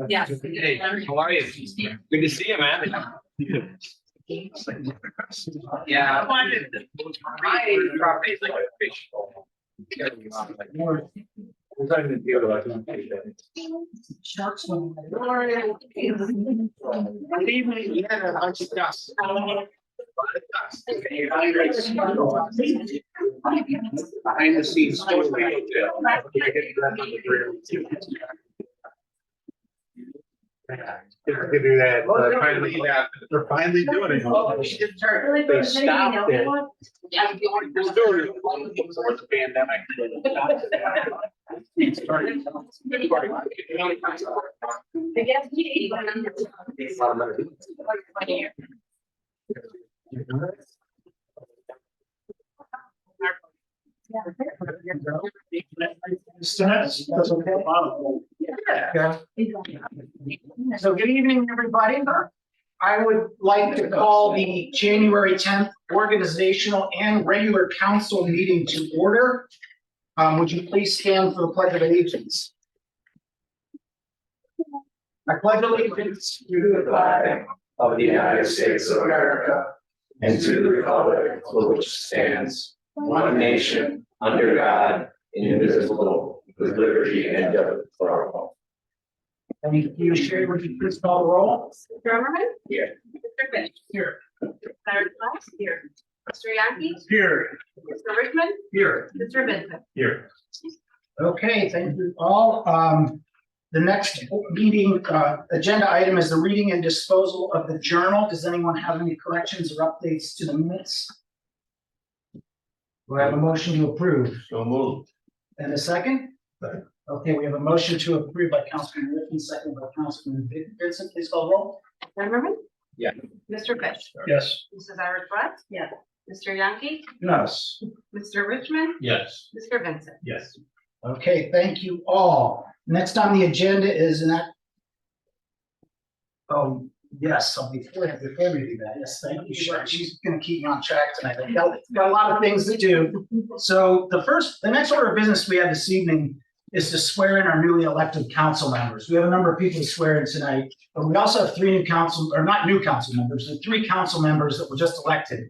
Yes. Hey, how are you? Good to see you, man. Yeah. My property is like a fish bowl. Good evening. We had a bunch of dust. Behind the scenes. To do that. They're finally doing it. They stopped it. They're still before the pandemic. So good evening, everybody. I would like to call the January 10th organizational and regular council meeting to order. Would you please stand for the Pledge of Allegiance? I pledge allegiance to the flag of the United States of America and to the republic for which stands one nation under God, indivisible, with liberty and justice for all. Thank you. Sherry, would you please call the roll? Mr. Overman? Here. Mr. Fitch? Here. Cyrus Glass? Here. Mr. Yankee? Here. Mr. Richmond? Here. Mr. Vincent? Here. Okay, thank you all. The next meeting agenda item is the reading and disposal of the journal. Does anyone have any corrections or updates to the minutes? Do I have a motion to approve? So moved. And a second? Okay, we have a motion to approve by Councilman Rickman, second by Councilman Vincent. Please call the roll. Mr. Overman? Yeah. Mr. Fitch? Yes. Mrs. Iris Glass? Yes. Mr. Yankee? Yes. Mr. Richmond? Yes. Mr. Vincent? Yes. Okay, thank you all. Next on the agenda is an act. Oh, yes, so before we do that, yes, thank you, Sharon. She's gonna keep me on track tonight. I've got a lot of things to do. So the next order of business we have this evening is to swear in our newly elected council members. We have a number of people to swear in tonight, but we also have three new council, or not new council members, but three council members that were just elected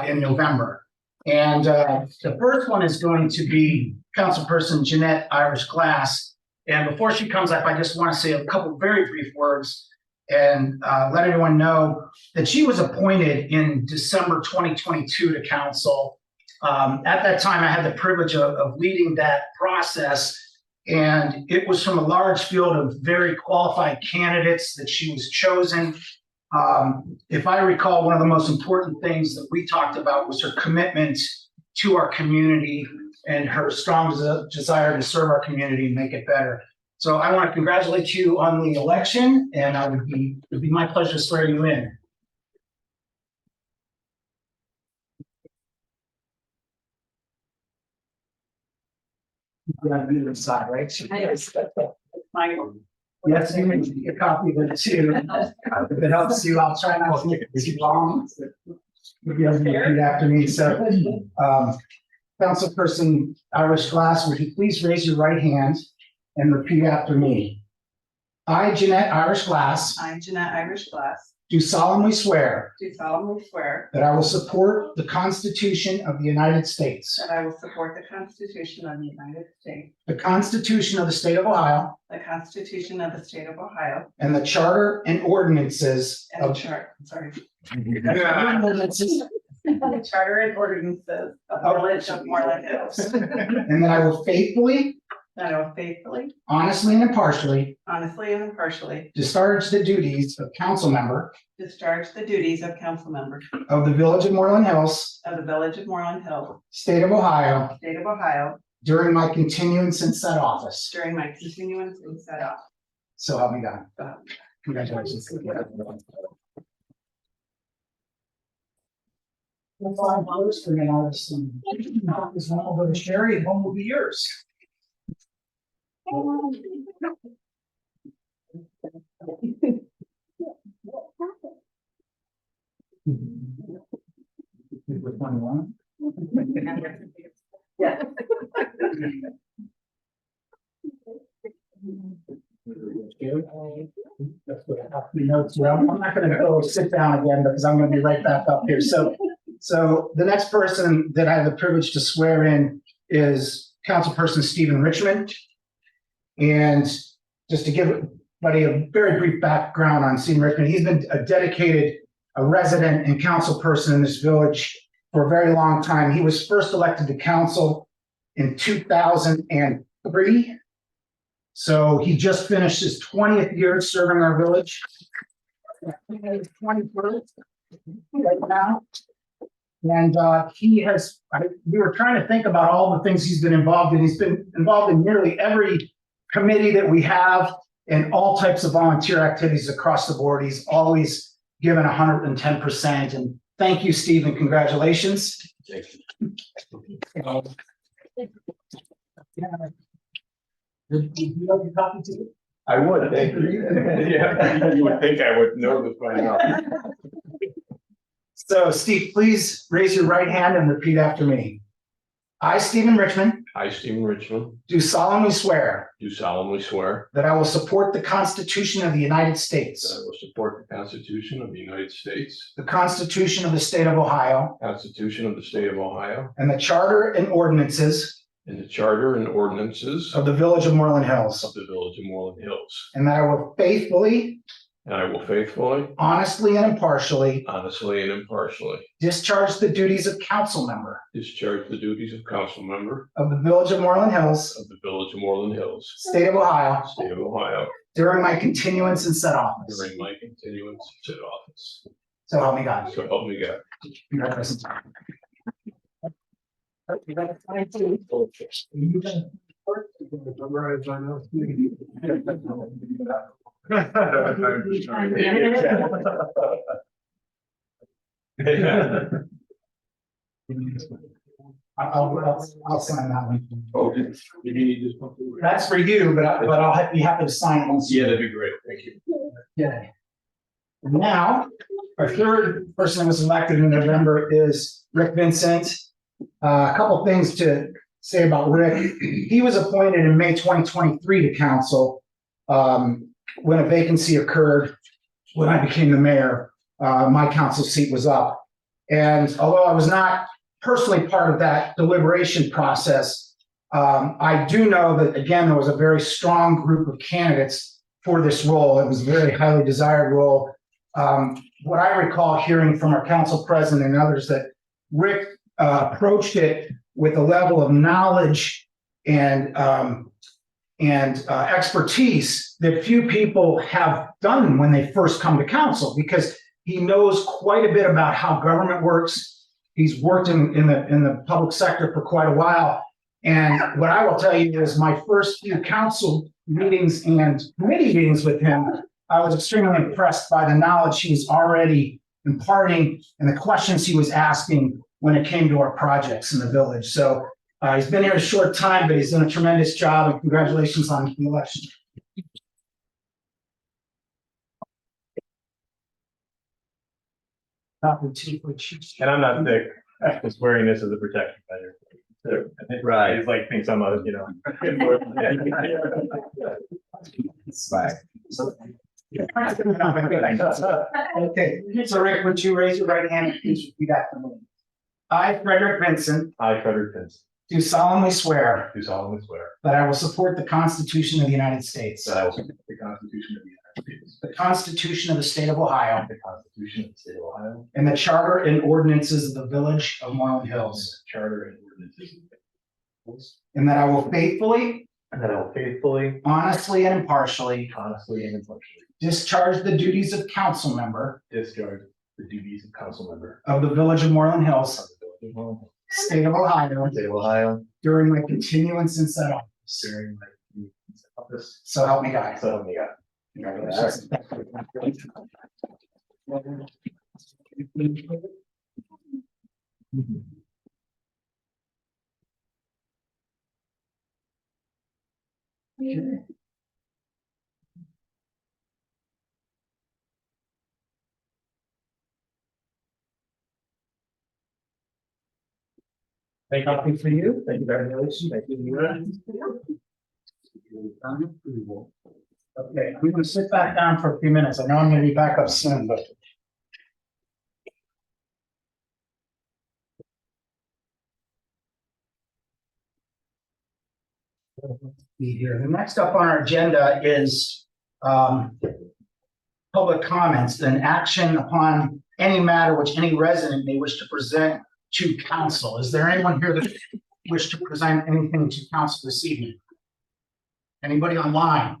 in November. And the first one is going to be Councilperson Jeanette Irish Glass. And before she comes up, I just want to say a couple very brief words and let everyone know that she was appointed in December 2022 to council. At that time, I had the privilege of leading that process, and it was from a large field of very qualified candidates that she was chosen. If I recall, one of the most important things that we talked about was her commitment to our community and her strong desire to serve our community and make it better. So I want to congratulate you on the election, and it would be my pleasure to swear you in. You gotta be inside, right? Yes. Yes, you can get a copy of it too. If it helps you, I'll try not to make it too long. Maybe you'll repeat after me. So, Councilperson Irish Glass, would you please raise your right hand and repeat after me? I, Jeanette Irish Glass, I, Jeanette Irish Glass, do solemnly swear do solemnly swear that I will support the Constitution of the United States, that I will support the Constitution of the United States, the Constitution of the State of Ohio, the Constitution of the State of Ohio, and the Charter and ordinances and the of the Charter and ordinances of the Village of Moreland Hills, and that I will faithfully, that I will faithfully, honestly, and impartially honestly, and impartially discharge the duties of council member discharge the duties of council member of the Village of Moreland Hills, of the Village of Moreland Hills, State of Ohio, State of Ohio, during my continuance in said office. during my continuance in said office. So help me God. So, Congratulations. $5 for an artist. This one will go to Sherry, and one will be yours. With 21. That's what I have to note here. I'm not gonna go sit down again because I'm gonna be right back up here. So the next person that I have the privilege to swear in is Councilperson Stephen Richmond. And just to give everybody a very brief background on Stephen Richmond, he's been a dedicated resident and council person in this village for a very long time. He was first elected to council in 2003. So he just finished his 20th year serving our village. 21st right now. And we were trying to think about all the things he's been involved in. He's been involved in nearly every committee that we have and all types of volunteer activities across the board. He's always given 110%. And thank you, Steve, and congratulations. Thank Would you like a copy too? I would, thank you. Yeah, you would think I would know this by now. So, Steve, please raise your right hand and repeat after me. I, Stephen Richmond, I, Stephen Richmond, do solemnly swear do solemnly swear that I will support the Constitution of the United that I States, will support the Constitution of the United States, the Constitution of the State of Ohio, Constitution of the State of Ohio, and the Charter and ordinances and the Charter and ordinances of the Village of Moreland Hills, of the Village of Moreland Hills, and that I will faithfully, and I will faithfully, honestly, and impartially honestly, and impartially discharge the duties of council member discharge the duties of council member of the Village of Moreland Hills, of the Village of Moreland Hills, State of Ohio, State of Ohio, during my continuance in said office. during my continuance in said office. So help me God. So help me God. Congratulations. I'll sign that one. Oh, did you need this one? That's for you, but I'll be happy to sign it once. Yeah, that'd be great. Thank you. Yeah. Now, our third person that was elected in November is Rick Vincent. A couple things to say about Rick. He was appointed in May 2023 to council when a vacancy occurred. When I became the mayor, my council seat was up. And although I was not personally part of that deliberation process, I do know that, again, there was a very strong group of candidates for this role. It was a very highly desired role. What I recall hearing from our council president and others that Rick approached it with a level of knowledge and expertise that few people have done when they first come to council, because he knows quite a bit about how government works. He's worked in the public sector for quite a while. And what I will tell you is my first few council meetings and committee meetings with him, I was extremely impressed by the knowledge he's already imparting and the questions he was asking when it came to our projects in the village. So he's been here a short time, but he's done a tremendous job, and congratulations on the election. And I'm not sick, just wearing this as a protection measure. Right. He's like, thinks I'm a, you know. It's fine. Okay, so Rick, would you raise your right hand and please repeat after me? I, Frederick Vincent, I, Frederick Vince, do solemnly swear do solemnly swear that I will support the Constitution of the United States, that I will support the Constitution of the United States, the Constitution of the State of Ohio, the Constitution of the State of Ohio, and the Charter and ordinances of the Village of Moreland Hills, Charter and ordinances, and that I will faithfully, and that I will faithfully, honestly, and impartially honestly, and impartially discharge the duties of council member discharge the duties of council member of the Village of Moreland of Hills, the Village of Moreland Hills, State of Ohio, State of Ohio, during my continuance in said office. during my office. So help me God. So help me God. Congratulations. Thank Copy for you. you. Congratulations. Thank you. Okay, I'm gonna sit back down for a few minutes. I know I'm gonna be back up soon, but. Be here. The next up on our agenda is public comments, an action upon any matter which any resident may wish to present to council. Is there anyone here that wish to present anything to council this evening? Anybody online?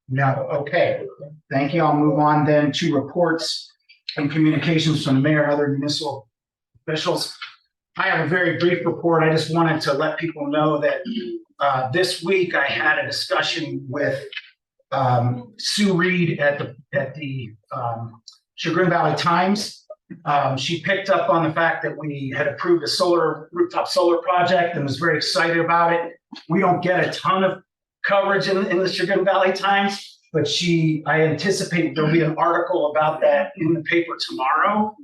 No, okay. Thank you. I'll move on then to reports and communications from the mayor and other municipal officials. I have a very brief report. I just wanted to let people know that this week I had a discussion with Sue Reed at the Chagrin Valley Times. She picked up on the fact that we had approved a rooftop solar project and was very excited about it. We don't get a ton of coverage in the Chagrin Valley Times, but I anticipate there'll be an article about that in the paper tomorrow.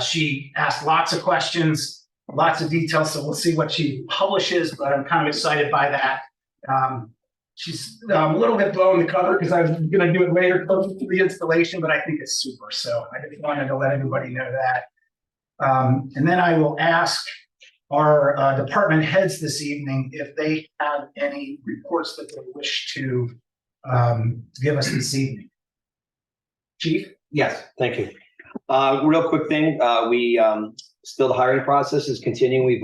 She asked lots of questions, lots of details, so we'll see what she publishes, but I'm kind of excited by that. She's a little bit blowing the cover because I was going to do it later closer to the installation, but I think it's super. So I just wanted to let everybody know that. And then I will ask our department heads this evening if they have any reports that they wish to give us this evening. Chief? Yes, thank you. Real quick thing, still the hiring process is continuing.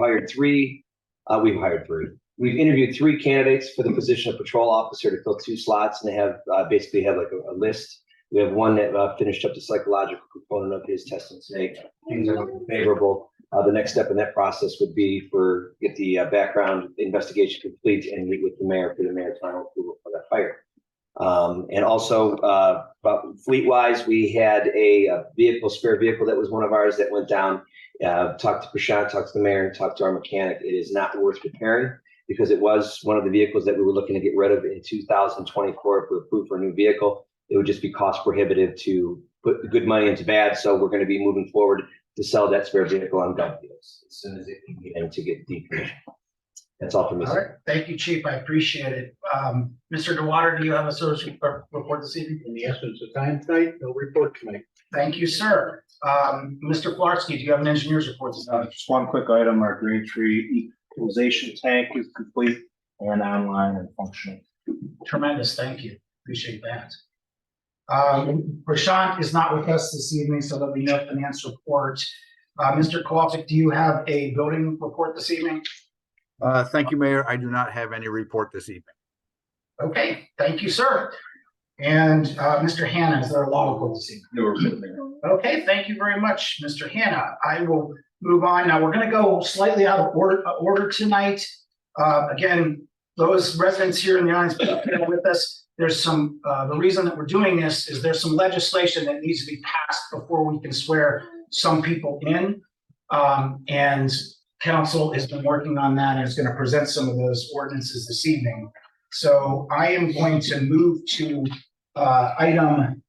We've interviewed 3 candidates for the position of patrol officer to fill 2 slots, and they have basically have like a list. We have one that finished up the psychological component of his testing today. Things are looking favorable. The next step in that process would be get the background investigation complete and meet with the mayor for the mayor's final approval for that hire. And also, fleet-wise, we had a spare vehicle that was one of ours that went down. Talked to Prashant, talked to the mayor, and talked to our mechanic. It is not worth repairing because it was one of the vehicles that we were looking to get rid of in 2024 if we approved for a new vehicle. It would just be cost prohibitive to put the good money into bad. So we're going to be moving forward to sell that spare vehicle on gov deals as soon as it can get in to get decommissioned. That's all from me. All right, thank you, Chief. I appreciate it. Mr. DeWater, do you have a service report this evening? In the essence of time tonight, no report tonight. Thank you, sir. Mr. Flarsky, do you have an engineer's report this evening? Just one quick item, our grade tree equalization tank is complete and online and functioning. Tremendous, thank you. Appreciate that. Prashant is not with us this evening, so there'll be no finance report. Mr. Kowalczyk, do you have a building report this evening? Thank you, Mayor. I do not have any report this evening. Okay, thank you, sir. And Mr. Hannah, is there a law report this evening? No report, Mayor. Okay, thank you very much, Mr. Hannah. I will move on. Now, we're going to go slightly out of order tonight. Again, those residents here in the audience with us, there's some, the reason that we're doing this is there's some legislation that needs to be passed before we can swear some people in. And council has been working on that and is going to present some of those ordinances this evening. So I am going to move to item,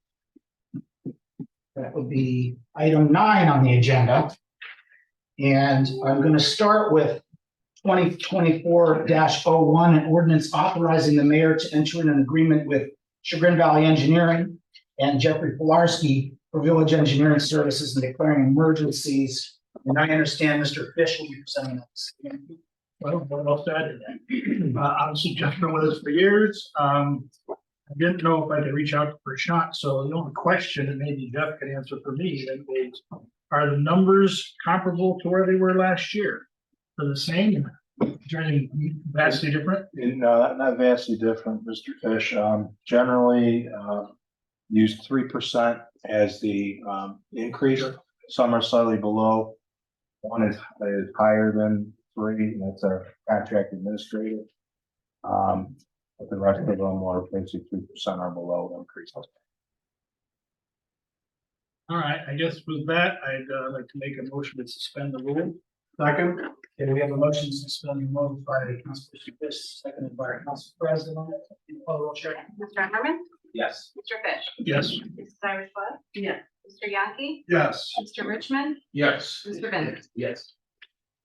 that would be item 9 on the agenda. And I'm going to start with 2024-01, an ordinance authorizing the mayor to enter in an agreement with Chagrin Valley Engineering and Jeffrey Pilarski for village engineering services and declaring emergencies. And I understand Mr. Fish will be presenting this. Well, well said. Obviously, Jeff's been with us for years. I didn't know if I could reach out to Prashant, so the only question, and maybe Jeff can answer for me, is, are the numbers comparable to where they were last year? Are the same? Is there anything vastly different? No, not vastly different, Mr. Fish. Generally, use 3% as the increase. Some are slightly below. One is higher than 3, and that's our contract administrator. But the rest of them are basically 3% or below increase. All right, I guess with that, I'd like to make a motion to suspend the rule. Second, okay, we have a motion to suspend the rules by Councilor Fish, seconded by our Council President. Mr. Herman? Yes. Mr. Fish? Yes. Mrs. Cyrus West? Yes. Mr. Yankee? Yes. Mr. Richmond? Yes. Mr. Bennett? Yes.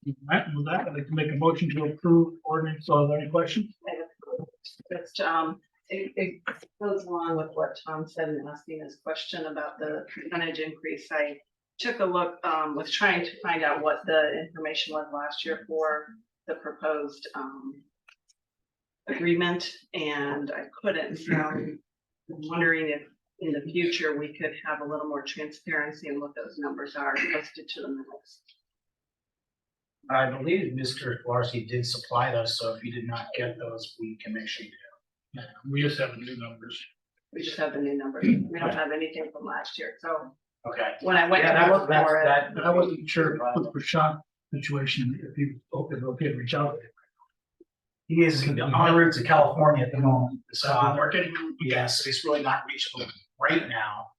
All right, with that, I'd like to make a motion to approve ordinance. Are there any questions? Just It goes along with what Tom said in asking his question about the percentage increase. I took a look, was trying to find out what the information was last year for the proposed agreement, and I couldn't. So I'm wondering if in the future we could have a little more transparency in what those numbers are posted to the minutes. I believe Mr. Flarsky did supply those, so if you did not get those, we can make sure you do. We just have the new numbers. We just have the new numbers. We don't have anything from last year. So Okay. when I went Yeah, to that's, look that's, for it, that. But I wasn't sure with the Prashant situation, if you, if okay to reach out. He is en route to California at the moment, So so, working. yeah, so he's really not reachable right now.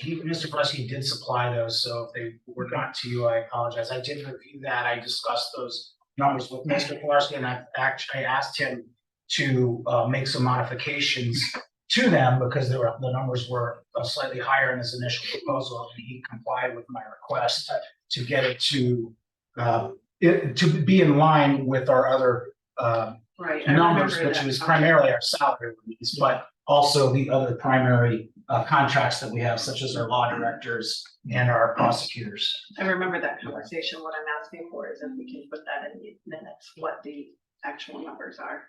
Mr. Flarsky did supply those, so if they were not to you, I apologize. I did review that. I discussed those numbers with Mr. Flarsky, and I actually asked him to make some modifications to them because the numbers were slightly higher in his initial proposal, and he complied with my request to get it to be in line with our other right? I numbers, remember which that. is primarily our salary release, but also the other primary contracts that we have, such as our law directors and our prosecutors. I remember that conversation. What I'm asking for is if we can put that in the minutes, what the actual numbers are.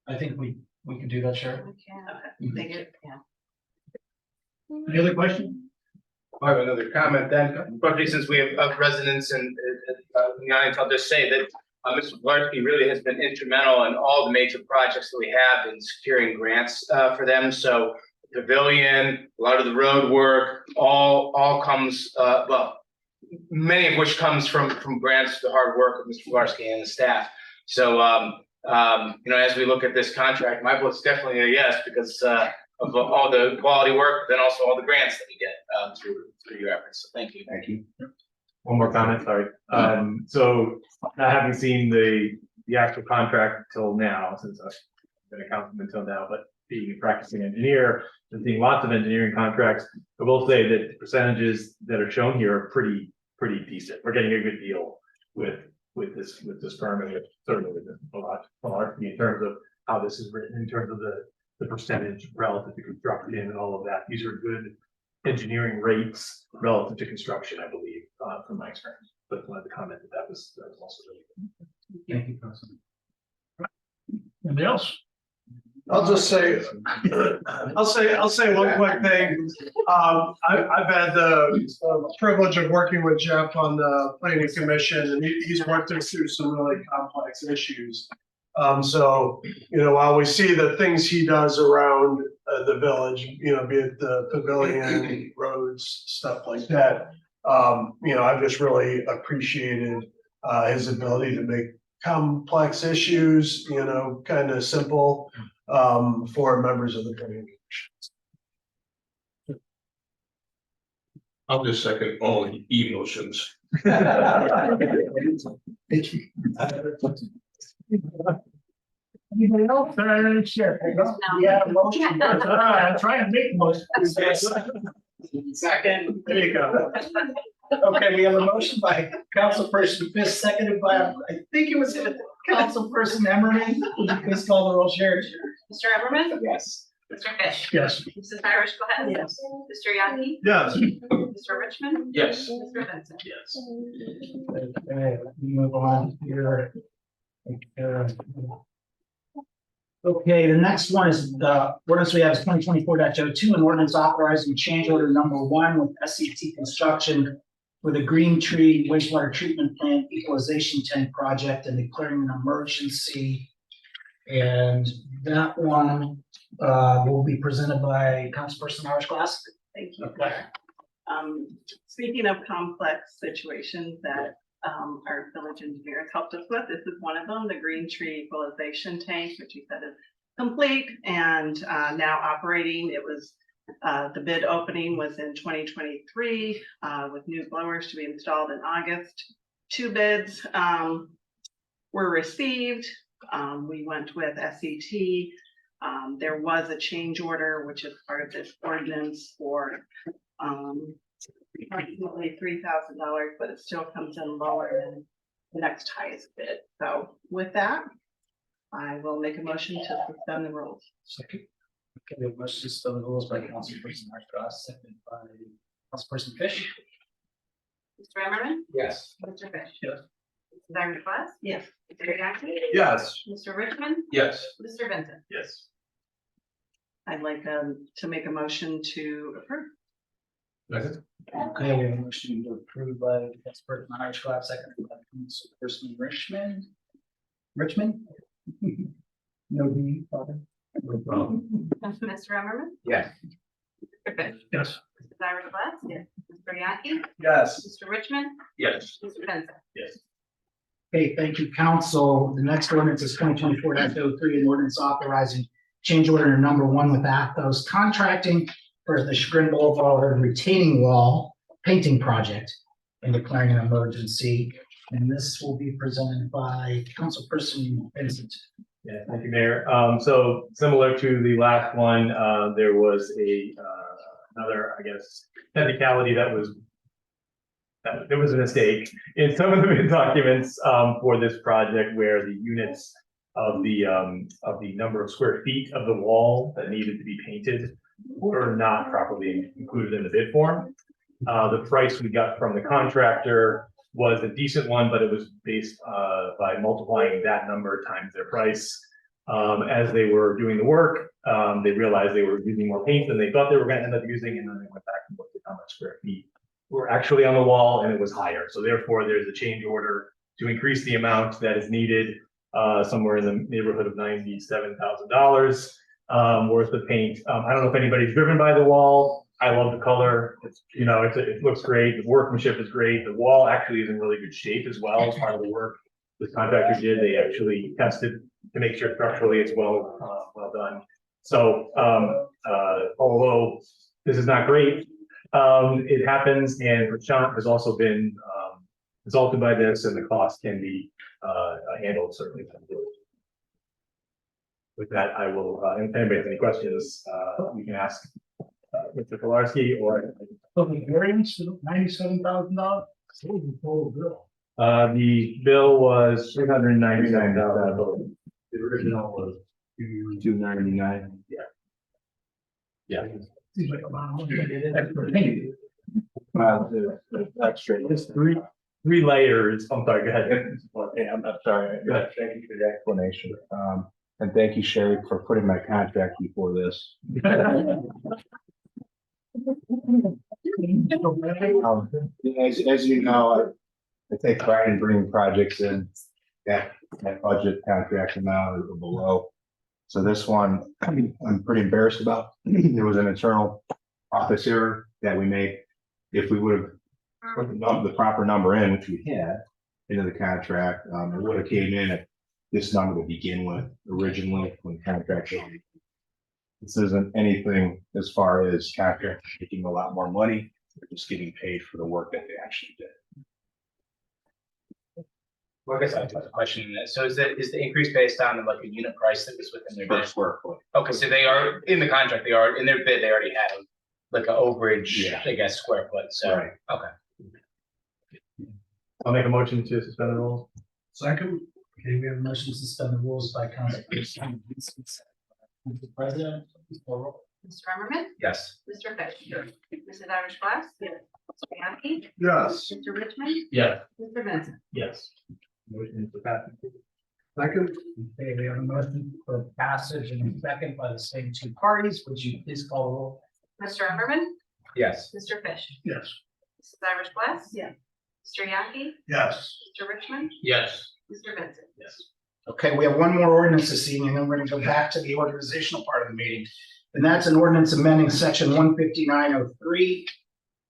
I think we can do that, Sharon. Okay, thank you. Any other questions? I have another comment then, probably since we have residents and the audience, I'll just say that Mr. Blarsky really has been instrumental in all the major projects that we have in securing grants for them. So pavilion, a lot of the road work, all comes, well, many of which comes from grants, the hard work of Mr. Blarsky and the staff. So, you know, as we look at this contract, my vote's definitely a yes because of all the quality work, then also all the grants that we get through your efforts. So thank you. Thank you. One more comment, sorry. So not having seen the actual contract till now, since I've been a councilman until now, but being a practicing engineer and seeing lots of engineering contracts, I will say that the percentages that are shown here are pretty decent. We're getting a good deal with this firm, and certainly with a lot in terms of how this is written, in terms of the percentage relative to construction and all of that. These are good engineering rates relative to construction, I believe, from my experience. But wanted to comment that was also really good. Thank you, Councilman. Anybody else? I'll just say, I'll say one quick thing. I've had the privilege of working with Jeff on the planning commission, and he's worked us through some really complex issues. So, you know, while we see the things he does around the village, you know, be it the pavilion, roads, stuff like that, you know, I've just really appreciated his ability to make complex issues, you know, kind of simple for members of the planning commission. I'll just second all emotions. Anybody else? Sure. Yeah, motion. I'm trying to make most. Second. There you go. Okay, we have a motion by Councilperson Fisk, seconded by, I think it was Councilperson Emmerman. Would you please call the roll, Sharon? Mr. Everman, Yes. Mr. Fish. Yes. Mrs. Irish, go ahead. Yes. Mr. Yaki, Yes. Mr. Richmond, Yes. Mr. Vincent. Yes. Okay, let me move on here. Okay, the next one is the ordinance we have is 2024-02, an ordinance authorizing change order number 1 with SCT Construction for the Green Tree wastewater treatment plant equalization tank project and declaring an emergency. And that one will be presented by Councilperson Irish Glass. Thank you. Okay. Speaking of complex situations that our village engineers helped us with, this is one of them, the Green Tree Equalization Tank, which he said is complete and now operating. It was the bid opening was in 2023 with new blowers to be installed in August. 2 bids were received. We went with SCT. There was a change order, which is part of this ordinance for approximately $3,000, but it still comes in lower than the next highest bid. So with that, I will make a motion to suspend the rules. Second. Okay, we have motion to suspend the rules by Councilperson Markgraf, seconded by Councilperson Fish. Mr. Emmerman, Yes. Mr. Fish. Yes. Mrs. Iris Glass, Yes. Mr. Yaki, Yes. Mr. Richmond, Yes. Mr. Vincent. Yes. I'd like to make a motion to approve. Second. Okay, we have a motion to approve by Councilperson Markgraf, seconded by Councilperson Richmond. Richmond? No D, Father. No problem. Mr. Emmerman, Yes. Mr. Fish. Yes. Mrs. Iris Glass, yes. Mr. Yaki, Yes. Mr. Richmond, Yes. Mr. Vincent. Yes. Okay, thank you, council. The next ordinance is 2024-03, an ordinance authorizing change order number 1 with Athos Contracting for the Chagrin Boulevard retaining wall painting project and declaring an emergency. And this will be presented by Councilperson Vincent. Yeah, thank you, Mayor. So similar to the last one, there was another, I guess, technicality that there was a mistake in some of the bid documents for this project where the units of the number of square feet of the wall that needed to be painted were not properly included in the bid form. The price we got from the contractor was a decent one, but it was based by multiplying that number times their price. As they were doing the work, they realized they were using more paint than they thought they were going to end up using, and then they went back and looked at how much square feet were actually on the wall, and it was higher. So therefore, there's a change order to increase the amount that is needed, somewhere in the neighborhood of $97,000 worth of paint. I don't know if anybody's driven by the wall. I love the color. It's, it looks great. The workmanship is great. The wall actually is in really good shape as well. As part of the work this contractor did, they actually tested to make sure structurally it's well done. So although this is not great, it happens, and Prashant has also been resulted by this, and the cost can be handled certainly. With that, I will, if anybody has any questions, you can ask Mr. Kolarski or. So the variance of $97,000? What was the total bill? The bill was $399,000. The original was $299. Yeah. Seems like a lot of money. Extra paint. Extra. Just three layers. I'm sorry, go ahead. Okay, I'm sorry. Thank you for the explanation. And thank you, Sherry, for putting my contract before this. As you know, I take pride in bringing projects in that budget contract amount or below. So this one, I'm pretty embarrassed about. There was an internal office error that we made. If we would have put the proper number in, which we had, into the contract, it would have came in at this number to begin with originally when the contract was. This isn't anything as far as contractors making a lot more money. They're just getting paid for the work that they actually did. Well, I guess I have a question in that. So is the increase based on like a unit price that was within their Per bid? square foot. Okay, so they are in the contract, they are in their bid, they already had like an overage, Yeah. I guess, square foot, so. Right. Okay. I'll make a motion to suspend the rules. Second. Okay, we have a motion to suspend the rules by Councilperson Vincent. Council President, please call roll. Mr. Emmerman, Yes. Mr. Fish. Mrs. Irish Glass, yes. Mr. Yaki, Yes. Mr. Richmond, Yes. Mr. Vincent. Yes. Motion to pass. Second. Okay, we have a motion for passage and a second by the same two parties. Would you please call the roll? Mr. Emmerman, Yes. Mr. Fish. Yes. Mrs. Irish Glass. Yes. Mr. Yaki, Yes. Mr. Richmond, Yes. Mr. Vincent. Yes. Okay, we have one more ordinance this evening, then we're gonna go back to the organizational part of the meeting. And that's an ordinance amending section 15903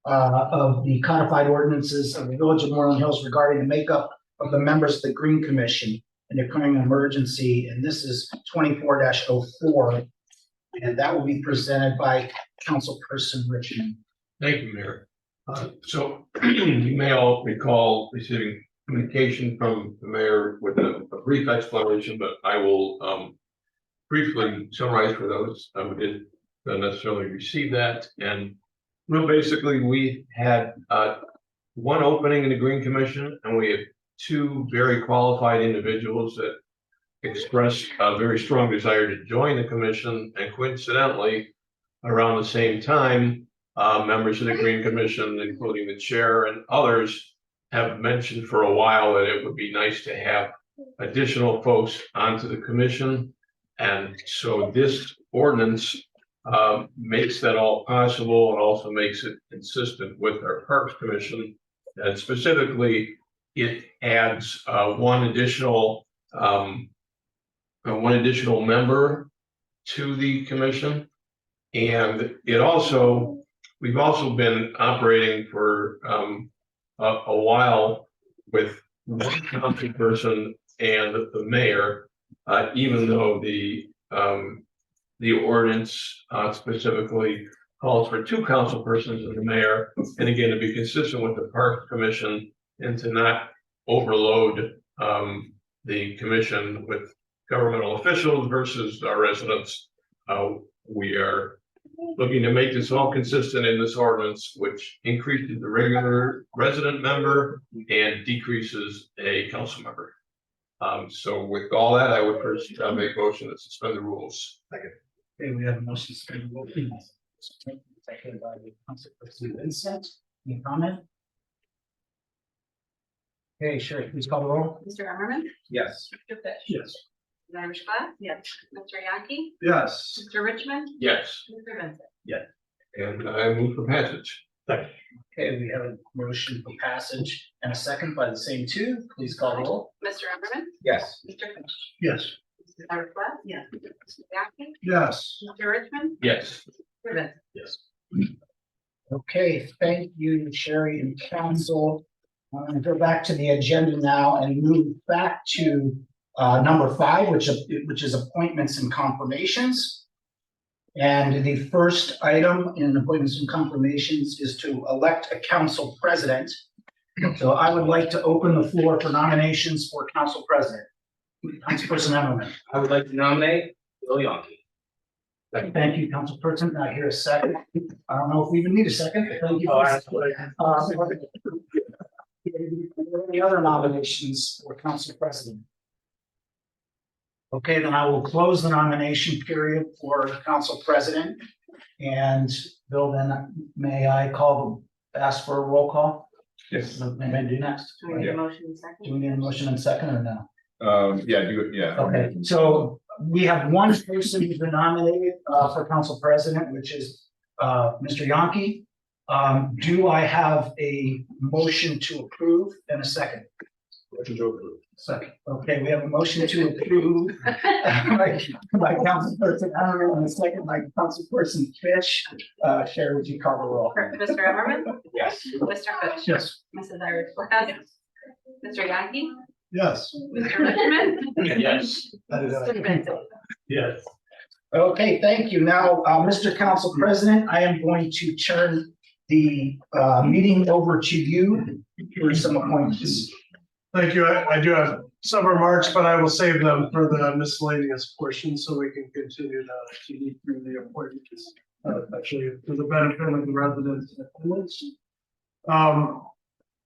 of the codified ordinances of the Village of Moreland Hills regarding the makeup of the members of the Green Commission and declaring an emergency, and this is 24-04. And that will be presented by Councilperson Richmond. Thank you, Mayor. So you may all recall receiving communication from the mayor with a brief explanation, but I will briefly summarize for those who didn't necessarily receive that. And basically, we had one opening in the Green Commission, and we have two very qualified individuals that expressed a very strong desire to join the commission, and coincidentally, around the same time, members of the Green Commission, including the chair and others, have mentioned for a while that it would be nice to have additional folks onto the commission. And so this ordinance makes that all possible and also makes it consistent with our Parks Commission. And specifically, it adds one additional member to the commission. And we've also been operating for a while with one council person and the mayor, even though the ordinance specifically calls for two council persons and the mayor. And again, to be consistent with the Parks Commission and to not overload the commission with governmental officials versus our residents, we are looking to make this all consistent in this ordinance, which increases the regular resident member and decreases a council member. So with all that, I would first make motion to suspend the rules. Okay, we have a motion to suspend the rules. Seconded by the Councilperson Vincent. Any comment? Okay, Sherry, please call the roll. Mr. Emmerman, Yes. Mr. Fish. Yes. Mrs. Irish Glass, Yes. Mr. Yaki, Yes. Mr. Richmond, Yes, Mr. Vincent. and I move for passage. Okay, we have a motion for passage and a second by the same two. Please call the roll. Mr. Emmerman, Yes. Mr. Fish. Yes. Mrs. Irish Glass, Yes. Mr. Yaki, Yes. Mr. Richmond, Yes. Mr. Vincent. Yes. Okay, thank you, Sherry and council. I'm going to go back to the agenda now and move back to number 5, which is appointments and confirmations. And the first item in appointments and confirmations is to elect a council president. So I would like to open the floor for nominations for council president. Councilperson Emmerman. I would like to nominate Bill Yonke. Thank you, councilperson. I hear a second. I don't know if we even need a second. Thank you. Any other nominations for council president? Okay, then I will close the nomination period for council president. And Bill, then may I ask for a roll call? Yes. May I do next? Do we need a motion in second? Do we need a motion and second or no? Yeah, do it, yeah. Okay, so we have one person who's been nominated for council president, which is Mr. Yonke. Do I have a motion to approve and a second? Motion to approve. Second. Okay, we have a motion to approve by Councilperson Emmerman and a second by Councilperson Fish. Sherry, would you call the roll? Mr. Emmerman, Yes. Mr. Fish. Yes. Mrs. Irish Glass, Mr. Yaki, Yes. Mr. Richmond, Yes. Mr. Vincent. Yes. Okay, thank you. Now, Mr. Council President, I am going to turn the meeting over to you for some appointments. Thank you. I do have some remarks, but I will save them for the miscellaneous portion so we can continue to read through the appointments. Actually, for the benefit of the residents and attendants.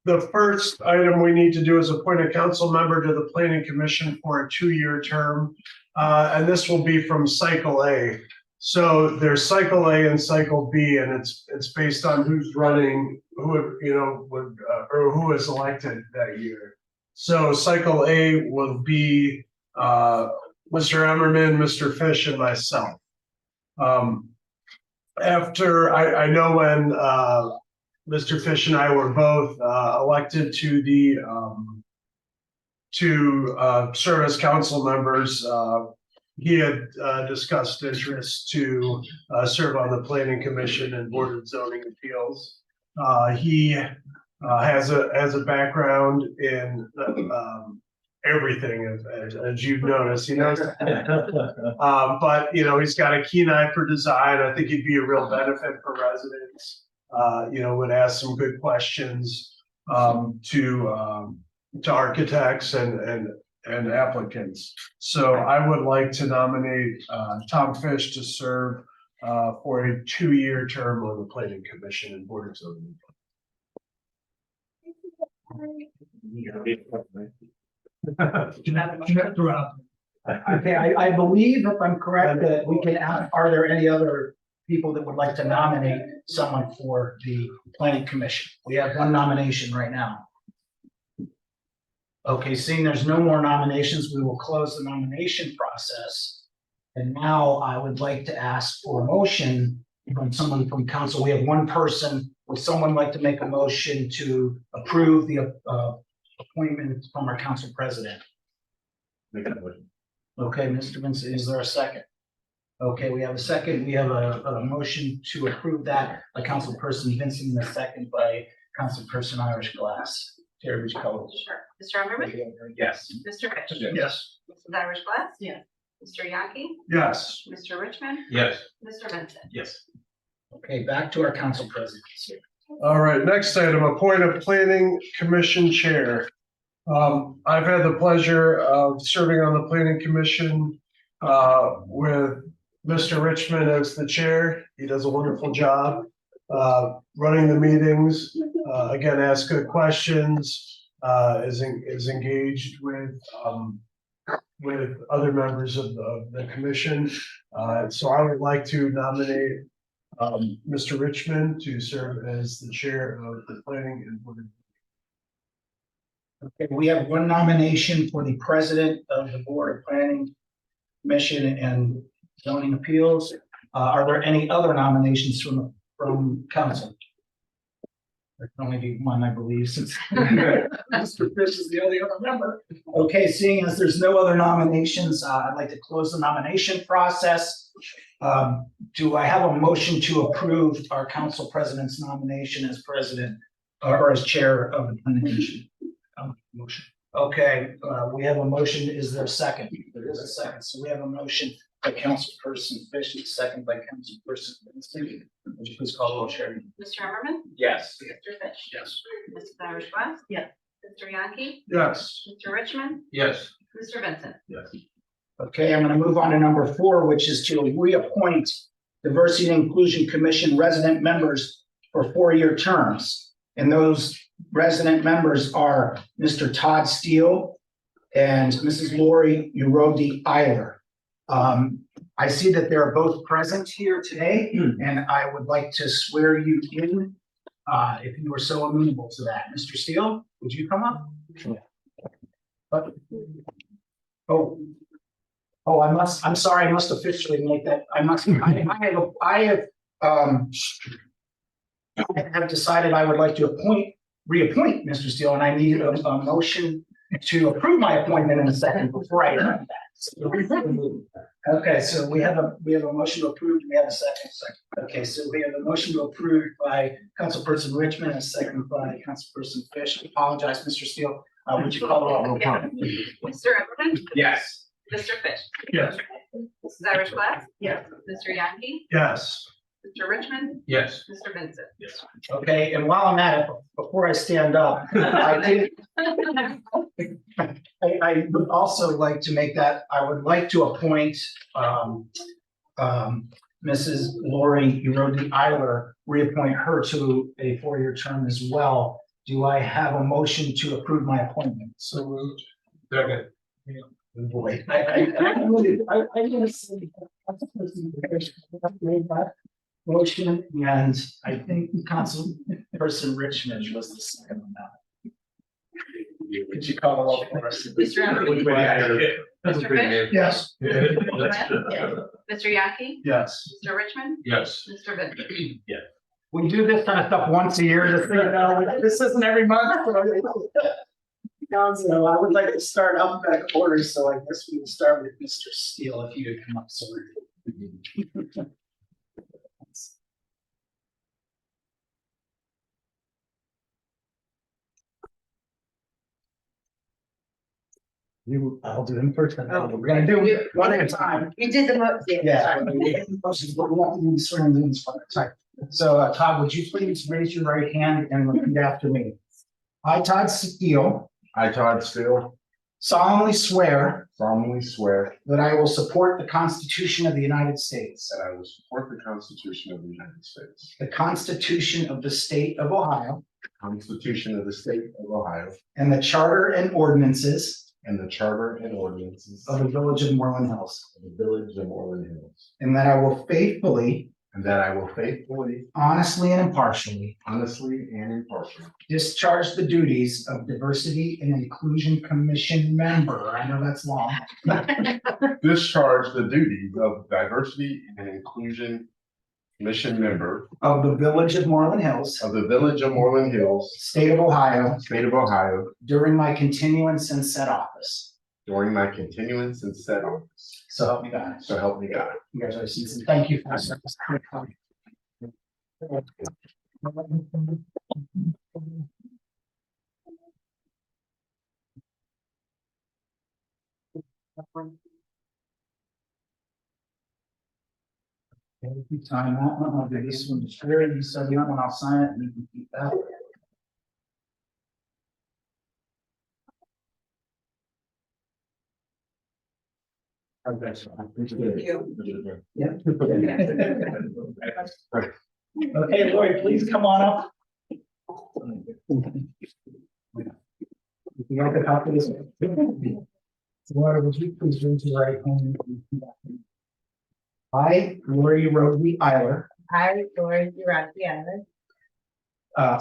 The first item we need to do is appoint a council member to the Planning Commission for a 2-year term. And this will be from Cycle A. So there's Cycle A and Cycle B, and it's based on who's running, who or who is elected that year. So Cycle A will be Mr. Emmerman, Mr. Fish, and myself. After I know when Mr. Fish and I were both elected to the serve as council members. He had discussed interest to serve on the Planning Commission and Board of Zoning Appeals. He has a background in everything, as you've noticed. He knows, but he's got a keen eye for design. I think he'd be a real benefit for residents. Would ask some good questions to architects and applicants. So I would like to nominate Tom Fish to serve for a 2-year term on the Planning Commission and Board of Zoning. Okay, I believe if I'm correct, that we can ask, are there any other people that would like to nominate someone for the planning commission? We have one nomination right now. Okay, seeing there's no more nominations, we will close the nomination process. And now I would like to ask for a motion from someone from council. We have one person. Would someone like to make a motion to approve the appointment from our council president? Okay, Mr. Vincent, is there a second? Okay, we have a second. We have a motion to approve that by councilperson Vincent, and a second by councilperson Irish Glass. Terry, would you call it? Sure. Mr. Lumberman, Yes. Mr. Fish. Yes. Mrs. Irish Glass. Yes. Mr. Yaki, Yes. Mr. Richmond, Yes. Mr. Vincent. Yes. Okay, back to our council presidents. All right, next item, appoint a planning commission chair. I've had the pleasure of serving on the planning commission with Mr. Richmond as the chair. He does a wonderful job running the meetings. Again, asks good questions, is engaged with other members of the commission. So I would like to nominate Mr. Richmond to serve as the chair of the planning and board. Okay, we have one nomination for the president of the Board of Planning Commission and Zoning Appeals. Are there any other nominations from council? There can only be one, I believe, since Mr. Fish is the only other member. Okay, seeing as there's no other nominations, I'd like to close the nomination process. Do I have a motion to approve our council president's nomination as president or as chair of the planning commission? Motion. Okay, we have a motion. Is there a second? There is a second. So we have a motion by councilperson Fish, and second by councilperson Vincent. Would you please call the roll, Sherry? Mr. Lumberman, Yes. Mr. Fish. Yes. Mrs. Irish Glass. Yes. Mr. Yaki, Yes. Mr. Richmond, Yes. Mr. Vincent. Yes. Okay, I'm going to move on to number 4, which is to reappoint Diversity and Inclusion Commission resident members for 4-year terms. And those resident members are Mr. Todd Steele and Mrs. Lori Urodi Eiler. I see that they're both present here today, and I would like to swear you in if you were so amenable to that. Mr. Steele, would you come up? Sure. I'm sorry, I must officially make that, I have decided I would like to reappoint Mr. Steele, and I need a motion to approve my appointment in a second before I do that. Okay, so we have a motion to approve. Do we have a second? Okay, so we have a motion to approve by Councilperson Richmond and a second by Councilperson Fish. I apologize, Mr. Steele. Would you call the roll? Mr. Lumberman, Yes. Mr. Fish. Yes. Mrs. Irish Glass. Yes. Mr. Yaki, Yes. Mr. Richmond, Yes. Mr. Vincent. Yes. Okay, and while I'm at it, before I stand up, I would also like to make that, I would like to appoint Mrs. Lori Urodi Eiler, reappoint her to a 4-year term as well. Do I have a motion to approve my appointment? So moved. Second. Boy, I'm gonna say made that motion, and I think Councilperson Richmond was the second on that. Could you call the roll for us? Mr. Lumberman, Mr. Fish. Yes. Mr. Yaki, Yes. Mr. Richmond, Yes. Mr. Vincent. We do this kind of stuff once a year, just so you know, this isn't every month. So I would like to start alphabetical order, so I guess we will start with Mr. Steele, if you could come up, sir. I'll do them first, and then we're gonna do it one at a time. You did the most. Yeah. We have to do this one at a time. So Todd, would you please raise your right hand and repeat after me? I, Todd Steele, I, Todd Steele, solemnly swear solemnly swear that I will support the Constitution of the United States, that I will support the Constitution of the United States, the Constitution of the State of Ohio, the Constitution of the State of Ohio, and the Charter and ordinances and the charter and ordinances of the Village of Moreland Hills, of the Village of Moreland Hills, and that I will faithfully, and that I will faithfully, honestly, and impartially honestly, and impartially discharge the duties of Diversity and Inclusion Commission member. I know that's long. discharge the duties of Diversity and Inclusion Commission member Of the Village of Moreland Hills, of the Village of Moreland Hills, State of Ohio, State of Ohio, during my continuance in said office. during my continuance in said office. So help me God. So help me God. Congratulations and thank you for this. If you sign that one, I'll do this one. Sure, you said the other one, I'll sign it and you can keep that. Yeah. Okay, Lori, please come on up. If you like a copy of this. Laura, would you please raise your right hand? I, Lori Roby Eiler, I, Lori Uraki,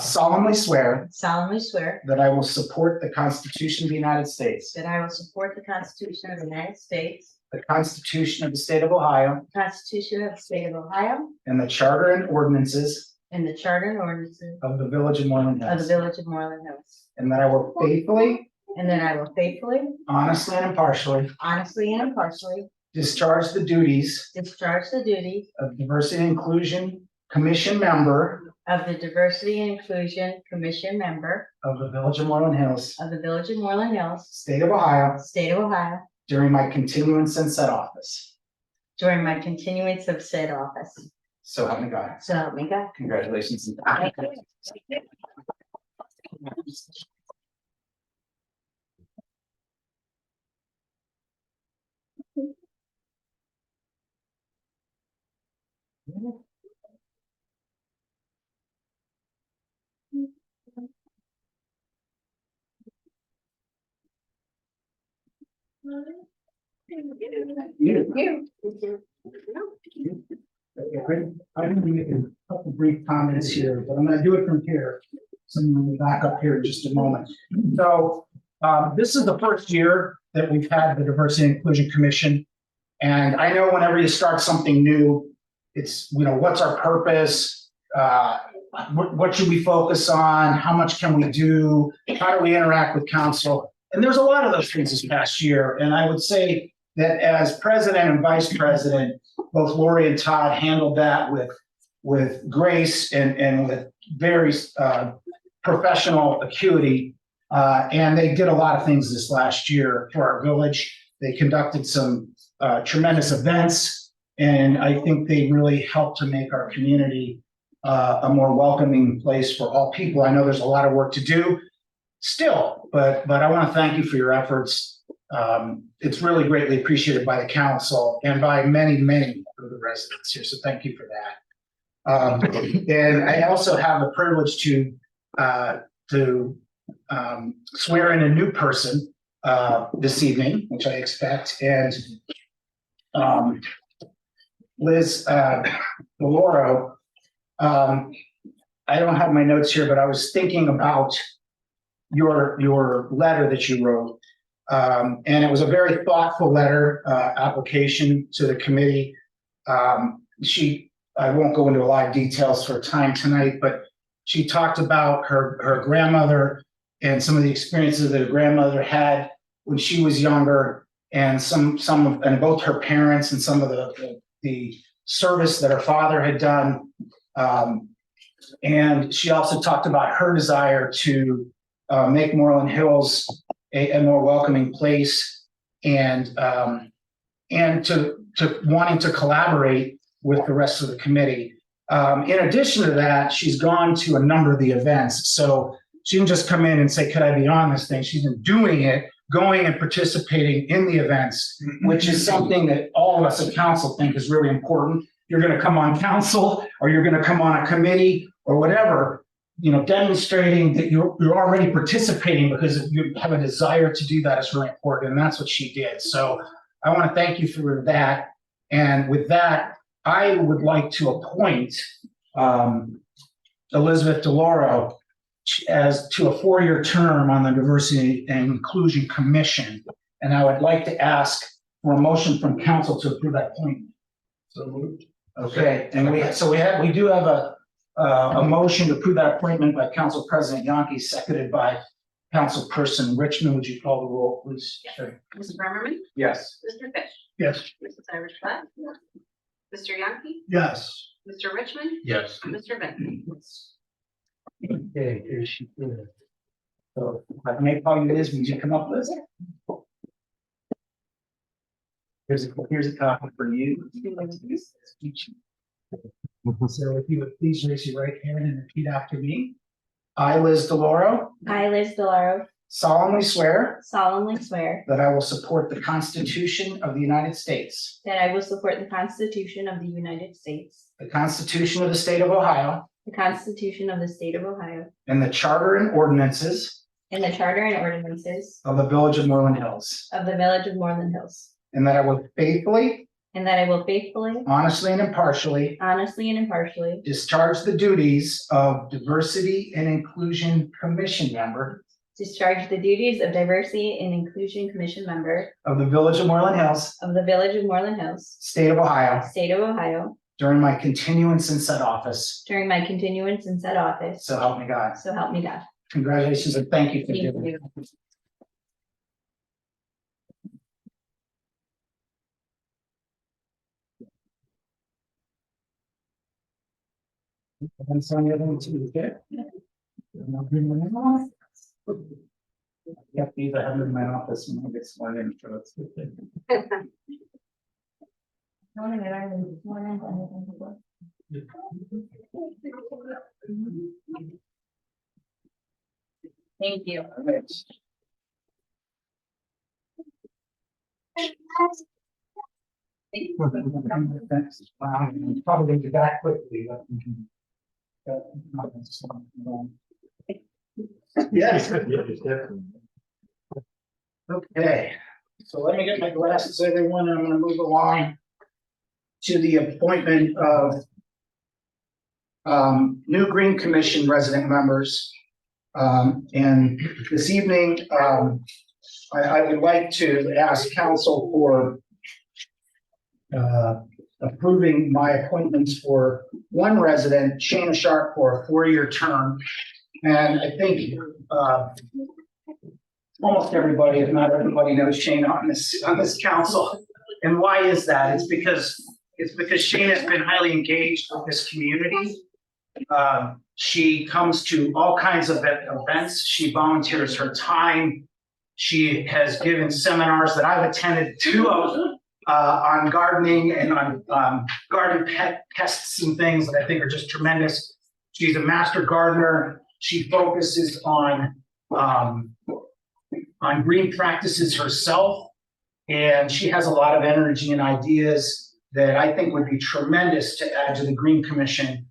solemnly swear solemnly swear that I will support the Constitution of the United States, that I will support the Constitution of the United States, the Constitution of the State of Ohio, the Constitution of the State of Ohio, and the Charter and ordinances and the Charter and ordinances of the Village of Moreland of the Hills, Village of Moreland Hills, and that I will faithfully, and that I will faithfully, honestly, and impartially honestly, and impartially discharge the duties discharge the duties of Diversity and Inclusion Commission member of the Diversity and Inclusion Commission member of the Village of Moreland Hills, of the Village of Moreland Hills, State of Ohio, State of Ohio, during my continuance in said office. during my continuance of said office. So help me God. So help me God. Congratulations. Thank you. I'm gonna make a couple brief comments here, but I'm gonna do it from here. So I'm gonna back up here in just a moment. So, this is the first year that we've had the Diversity and Inclusion Commission. And I know whenever you start something new, it's, what's our purpose? What should we focus on? How much can we do? How do we interact with council? And there's a lot of those things this past year. And I would say that as president and vice president, both Lori and Todd handled that with grace and with very professional acuity. And they did a lot of things this last year for our village. They conducted some tremendous events, and I think they really helped to make our community a more welcoming place for all people. I know there's a lot of work to do still, but I want to thank you for your efforts. It's really greatly appreciated by the council and by many, many of the residents here. So thank you for that. And I also have the privilege to swear in a new person this evening, which I expect. And Liz Deloro, I don't have my notes here, but I was thinking about your letter that you wrote. And it was a very thoughtful letter, application to the committee. I won't go into a lot of details for time tonight, but she talked about her grandmother and some of the experiences that her grandmother had when she was younger, and and both her parents and some of the service that her father had done. And she also talked about her desire to make Moreland Hills a more welcoming place, and to wanting to collaborate with the rest of the committee. In addition to that, she's gone to a number of the events. So she didn't just come in and say, could I be on this thing? She's been doing it, going and participating in the events, which is something that all of us at council think is really important. You're going to come on council, or you're going to come on a committee or whatever. demonstrating that you're already participating because you have a desire to do that is really important, and that's what she did. So I want to thank you for that. And with that, I would like to appoint Elizabeth DeLauro as to a 4-year term on the Diversity and Inclusion Commission. And I would like to ask for a motion from council to approve that appointment. So moved. Okay, and we do have a motion to approve that appointment by Council President Yonke, seconded by Councilperson Richmond. Would you call the roll, please? Sure. Mr. Brimmerman, Yes. Mr. Fish, Yes. Mrs. Irish West, Mr. Yankee, Yes. Mr. Richmond, Yes. Mr. Benson. Okay, here she is. So if I may call you Liz, would you come up, Liz? Here's a copy for you. So if you would please raise your right hand and repeat after me. I, Liz DeLauro, I, Liz DeLauro, solemnly swear solemnly swear that I will support the Constitution of the United States, that I will support the Constitution of the United States, the Constitution of the State of Ohio, the Constitution of the State of Ohio, and the Charter and ordinances and the Charter and ordinances of the Village of Moreland Hills, of the Village of Moreland Hills, and that I will faithfully, and that I will faithfully, honestly, and impartially honestly, and impartially discharge the duties of Diversity and Inclusion Commission member discharge the duties of Diversity and Inclusion Commission member of the Village of Moreland Hills, of the Village of Moreland Hills, State of Ohio, State of Ohio, during my continuance in said office. during my continuance in said office. So help me God. So help me God. Congratulations and thank you for Thank doing it. you. And so the other one too, okay? Yep, these I have in my office and I'll get sworn in. So it's good. Thank you. All right. Probably be back quickly. Yes. Okay, so let me get my glasses, everyone. I'm gonna move along to the appointment of new Green Commission resident members. And this evening, I would like to ask council for approving my appointments for one resident, Shana Sharp, for a 4-year term. And I think almost everybody, if not everybody, knows Shana on this council. And why is that? It's because Shana has been highly engaged with this community. She comes to all kinds of events. She volunteers her time. She has given seminars that I've attended 2 of on gardening and on garden pests and things that I think are just tremendous. She's a master gardener. She focuses on green practices herself, and she has a lot of energy and ideas that I think would be tremendous to add to the Green Commission.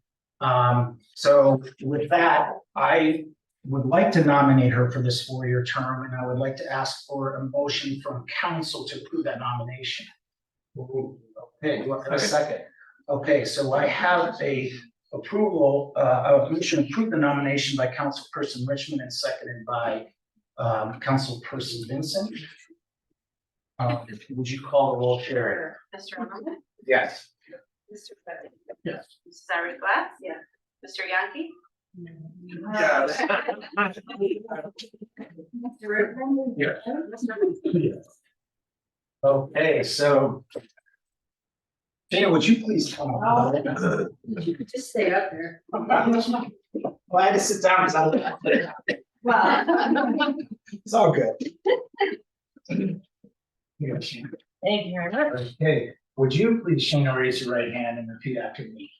So with that, I would like to nominate her for this 4-year term, and I would like to ask for a motion from council to approve that nomination. Okay, you want a second? Okay, so I have a motion to approve the nomination by Councilperson Richmond and seconded by Councilperson Vincent. Would you call the roll, Sherry? Mr. Brimmerman, Yes. Mr. Fish, Yes. Mrs. Irish West, Mr. Yankee, Yes. Mr. Richmond, Yes. Mr. Benson. Okay, so Dana, would you please come up? You could just stay up there. Well, I had to sit down because I left there. Wow. It's all good. Here, Shana. Thank you very much. Okay, would you please, Shana, raise your right hand and repeat after me?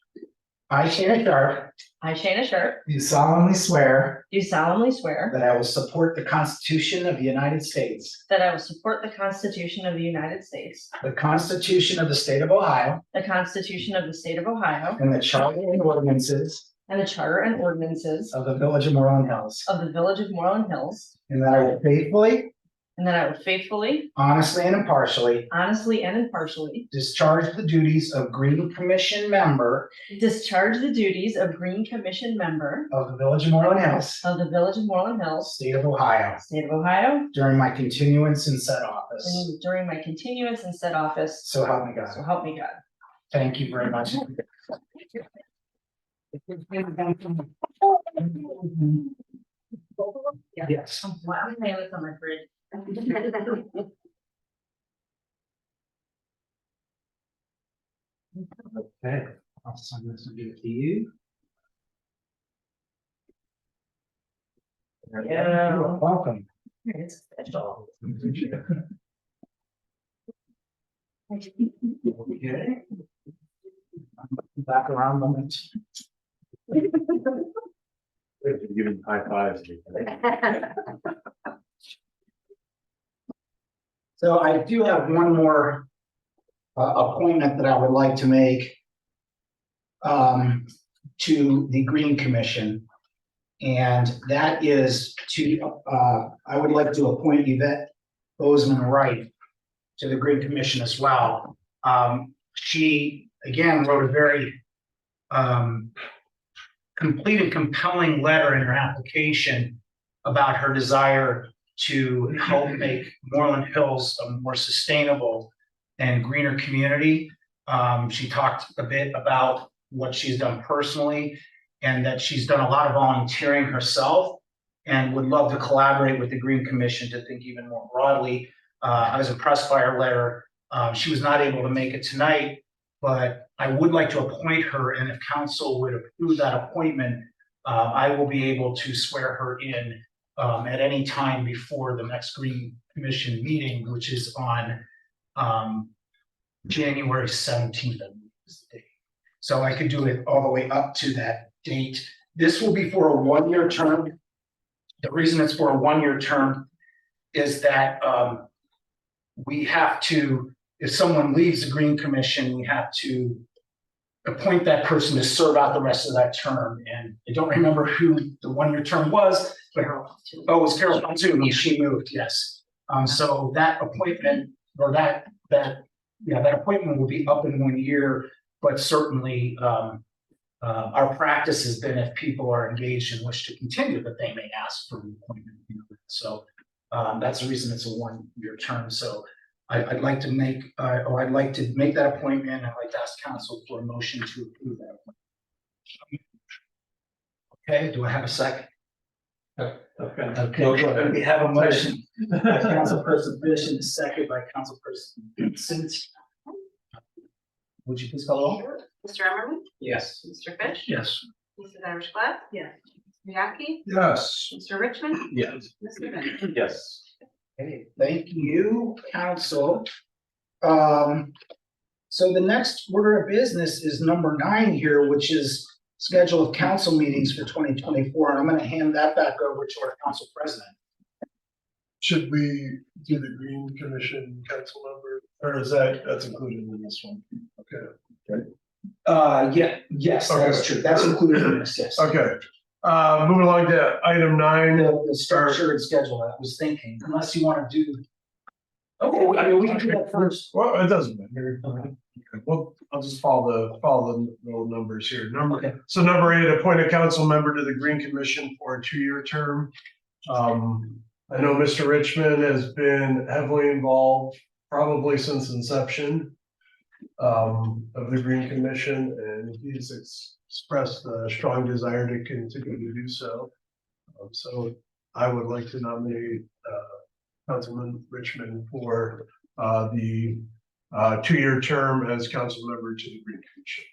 I, Shana Sharp, I, Shana Sharp, do solemnly swear do solemnly swear that I will support the Constitution of the United States, that I will support the Constitution of the United States, the Constitution of the State of Ohio, the Constitution of the State of Ohio, and the Charter and ordinances and the charter and ordinances of the Village of Moreland Hills, of the Village of Moreland Hills, and that I will faithfully, and that I will faithfully, honestly, and impartially honestly, and impartially discharge the duties of Green Commission member discharge the duties of Green Commission member of the Village of Moreland Hills, of the Village of Moreland Hills, State of Ohio, State of Ohio, during my continuance in said office. and during my continuance in said office. So help me God. So help me God. Thank you very much. Yes. Wow, I have it on my fridge. Okay, I'll send this and give it to you. Yeah. You're welcome. It's official. Okay. Back around a moment. Giving high fives. So I do have one more appointment that I would like to make to the Green Commission. And that is to, I would like to appoint Yvette Bozeman Wright to the Green Commission as well. She, again, wrote a very complete and compelling letter in her application about her desire to help make Moreland Hills a more sustainable and greener community. She talked a bit about what she's done personally and that she's done a lot of volunteering herself and would love to collaborate with the Green Commission to think even more broadly. I was impressed by her letter. She was not able to make it tonight, but I would like to appoint her, and if council would approve that appointment, I will be able to swear her in at any time before the next Green Commission meeting, which is on January 17th. So I could do it all the way up to that date. This will be for a one-year term. The reason it's for a one-year term is that we have to, if someone leaves the Green Commission, we have to appoint that person to serve out the rest of that term. And I don't remember who the one-year term was, but it was Carol Pontoon when she moved, yes. So that appointment, or that appointment will be up in 1 year, but certainly our practice has been if people are engaged and wish to continue, that they may ask for an appointment. So that's the reason it's a one-year term. So I'd like to make that appointment. I'd like to ask council for a motion to approve that appointment. Okay, do I have a second? Okay, we have a motion by Councilperson Fish and a second by Councilperson Vincent. Would you please call the roll? Mr. Emmerman, Yes. Mr. Fish, Yes. Mrs. Irish Glass, Yes. Mr. Yaki, Yes. Mr. Richmond, Yes. Mr. Bennett. Yes. Okay, thank you, council. So the next order of business is number 9 here, which is schedule of council meetings for 2024. And I'm going to hand that back over to our council president. Should we do the Green Commission council member, or is that's included in this one? Okay. Yes, that's true. That's included in this, yes. Okay, moving along to item 9. The structure and schedule, I was thinking, unless you want to do. Okay, I mean, we can do that first. Well, it doesn't matter. Okay, well, I'll just follow the little numbers here. Okay. So number 8, appoint a council member to the Green Commission for a 2-year term. I know Mr. Richmond has been heavily involved probably since inception of the Green Commission, and he's expressed a strong desire to continue to do so. So I would like to nominate Councilman Richmond for the 2-year term as council member to the Green Commission.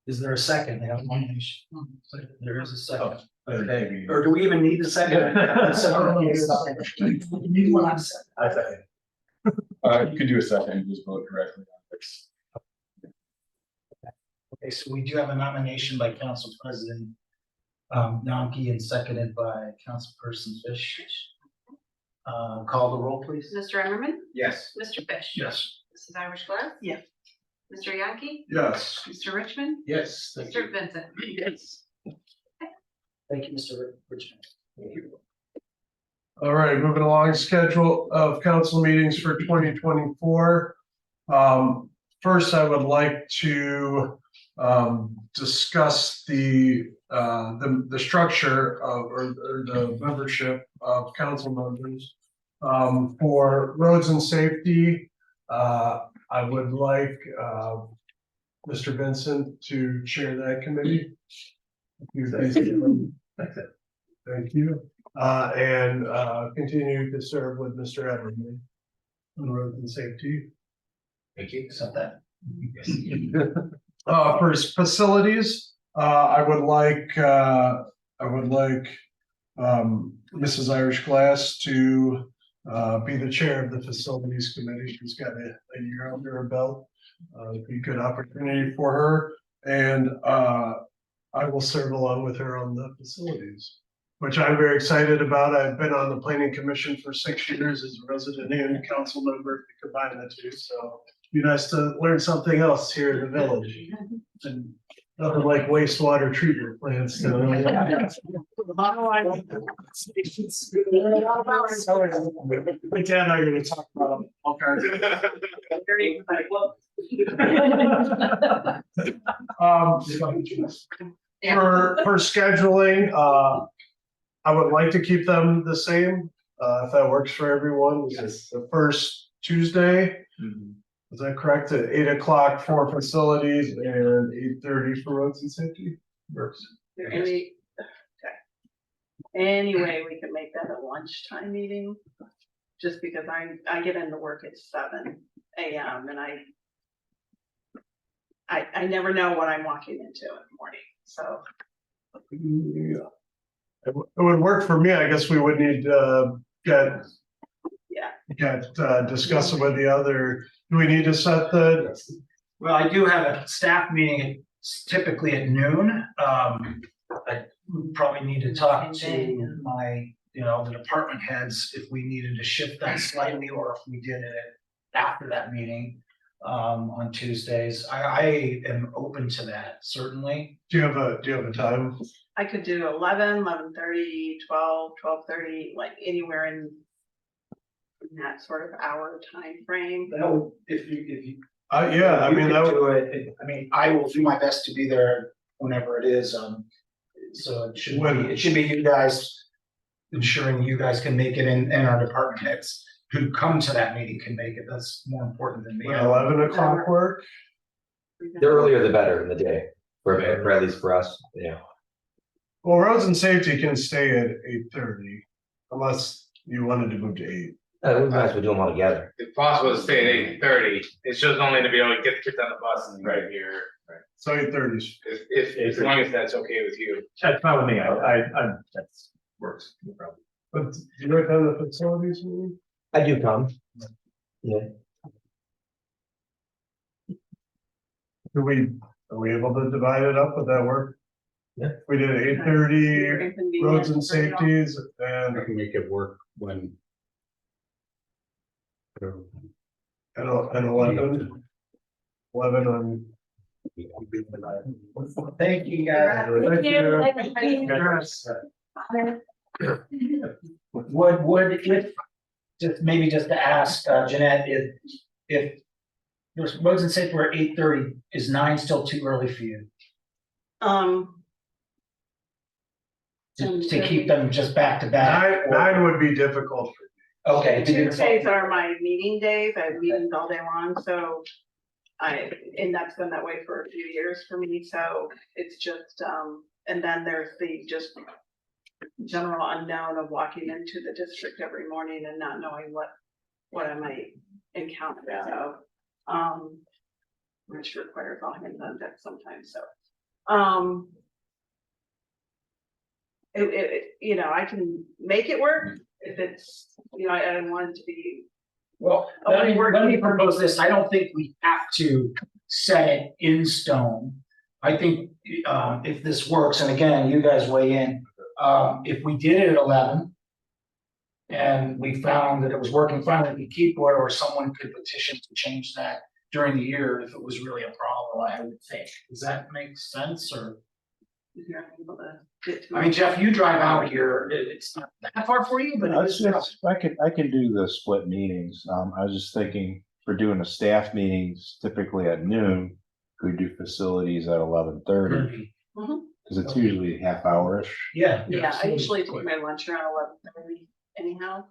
Is there a second? There is a second. Okay. Or do we even need a second? Need one on second. I second. You could do a second, just vote directly on this. Okay, so we do have a nomination by Council President Nomke and seconded by Councilperson Fish. Call the roll, please. Mr. Emmerman, Yes. Mr. Fish. Yes. Mrs. Irish Glass. Yes. Mr. Yankee, Yes. Mr. Richmond, Yes, thank you. Mr. Vincent. Yes. Thank you, Mr. Richmond. All right, moving along, schedule of council meetings for 2024. First, I would like to discuss the structure of, or the membership of council members. For roads and safety, I would like Mr. Vincent to chair that committee. Thank you. And continue to serve with Mr. Everly on roads and safety. Thank you. Accept that. For facilities, I would like Mrs. Irish Glass to be the chair of the facilities committee. She's got a year under her belt. Be a good opportunity for her, and I will serve along with her on the facilities, which I'm very excited about. I've been on the planning commission for 6 years as a resident and council member, to combine the two, so it'd be nice to learn something else here in the village. And nothing like wastewater treatment plants. Again, I'm gonna talk about all kinds of. For scheduling, I would like to keep them the same, if that works for everyone. It's the first Tuesday. Is that correct? At 8 o'clock for facilities and 8:30 for roads and safety? Works. There any, okay. Any way we could make that a lunchtime meeting? Just because I get into work at 7 AM and I never know what I'm walking into in the morning, so. Yeah. It would work for me. I guess we would need to discuss it with the other. Do we need to set the? Well, I do have a staff meeting typically at noon. I probably need to talk to my, the department heads if we needed to shift that slightly, or if we did it after that meeting on Tuesdays. I am open to that, certainly. Do you have a time? I could do 11, 11:30, 12, 12:30, like anywhere in that sort of hour time frame. That would, if you. Yeah, I you mean, could that would. do it. I mean, I will do my best to be there whenever it is. So it should be you guys ensuring you guys can make it, and our department heads who come to that meeting can make it. That's more important than me. 11 o'clock work? The earlier the better in the day, for at least for us, yeah. Well, roads and safety can stay at 8:30 unless you wanted to move to 8. We might as well do them all together. If possible, to stay at 8:30. It's just only to be able to get the kids on the bus and right here. So 8:30. If as long as that's okay with you. That's fine with me. That works. No problem. But do you attend the facilities meeting? I do come. Yeah. Are we able to divide it up? Would that work? Yeah. We did 8:30 roads and safeties, and I can make it work when. at 11. 11 on. Thank you, guys. Would if, just to ask Jeanette, if there's roads and safety were 8:30, is 9 still too early for you? To keep them just back to back? 9 would be difficult. Okay. Tuesdays are my meeting days. I have meetings all day long, so and that's been that way for a few years for me, so it's just, and then there's the just general unknown of walking into the district every morning and not knowing what I might encounter, so, which requires all hands on deck sometimes, so, I can make it work if it's, I don't want it to be. Well, let me propose this. I don't think we have to set it in stone. I think if this works, and again, you guys weigh in, if we did it at 11 and we found that it was working fine, we could keep it, or someone could petition to change that during the year if it was really a problem, I would think. Does that make sense or? If you're able to get to I mean, Jeff, you drive out here, it's not that far for you, but it's. I can do the split meetings. I was just thinking, for doing the staff meetings typically at noon, we do facilities at 11:30, Mhm. because it's usually half hour-ish. Yeah. Yeah, I usually take my lunch around 11:30 anyhow.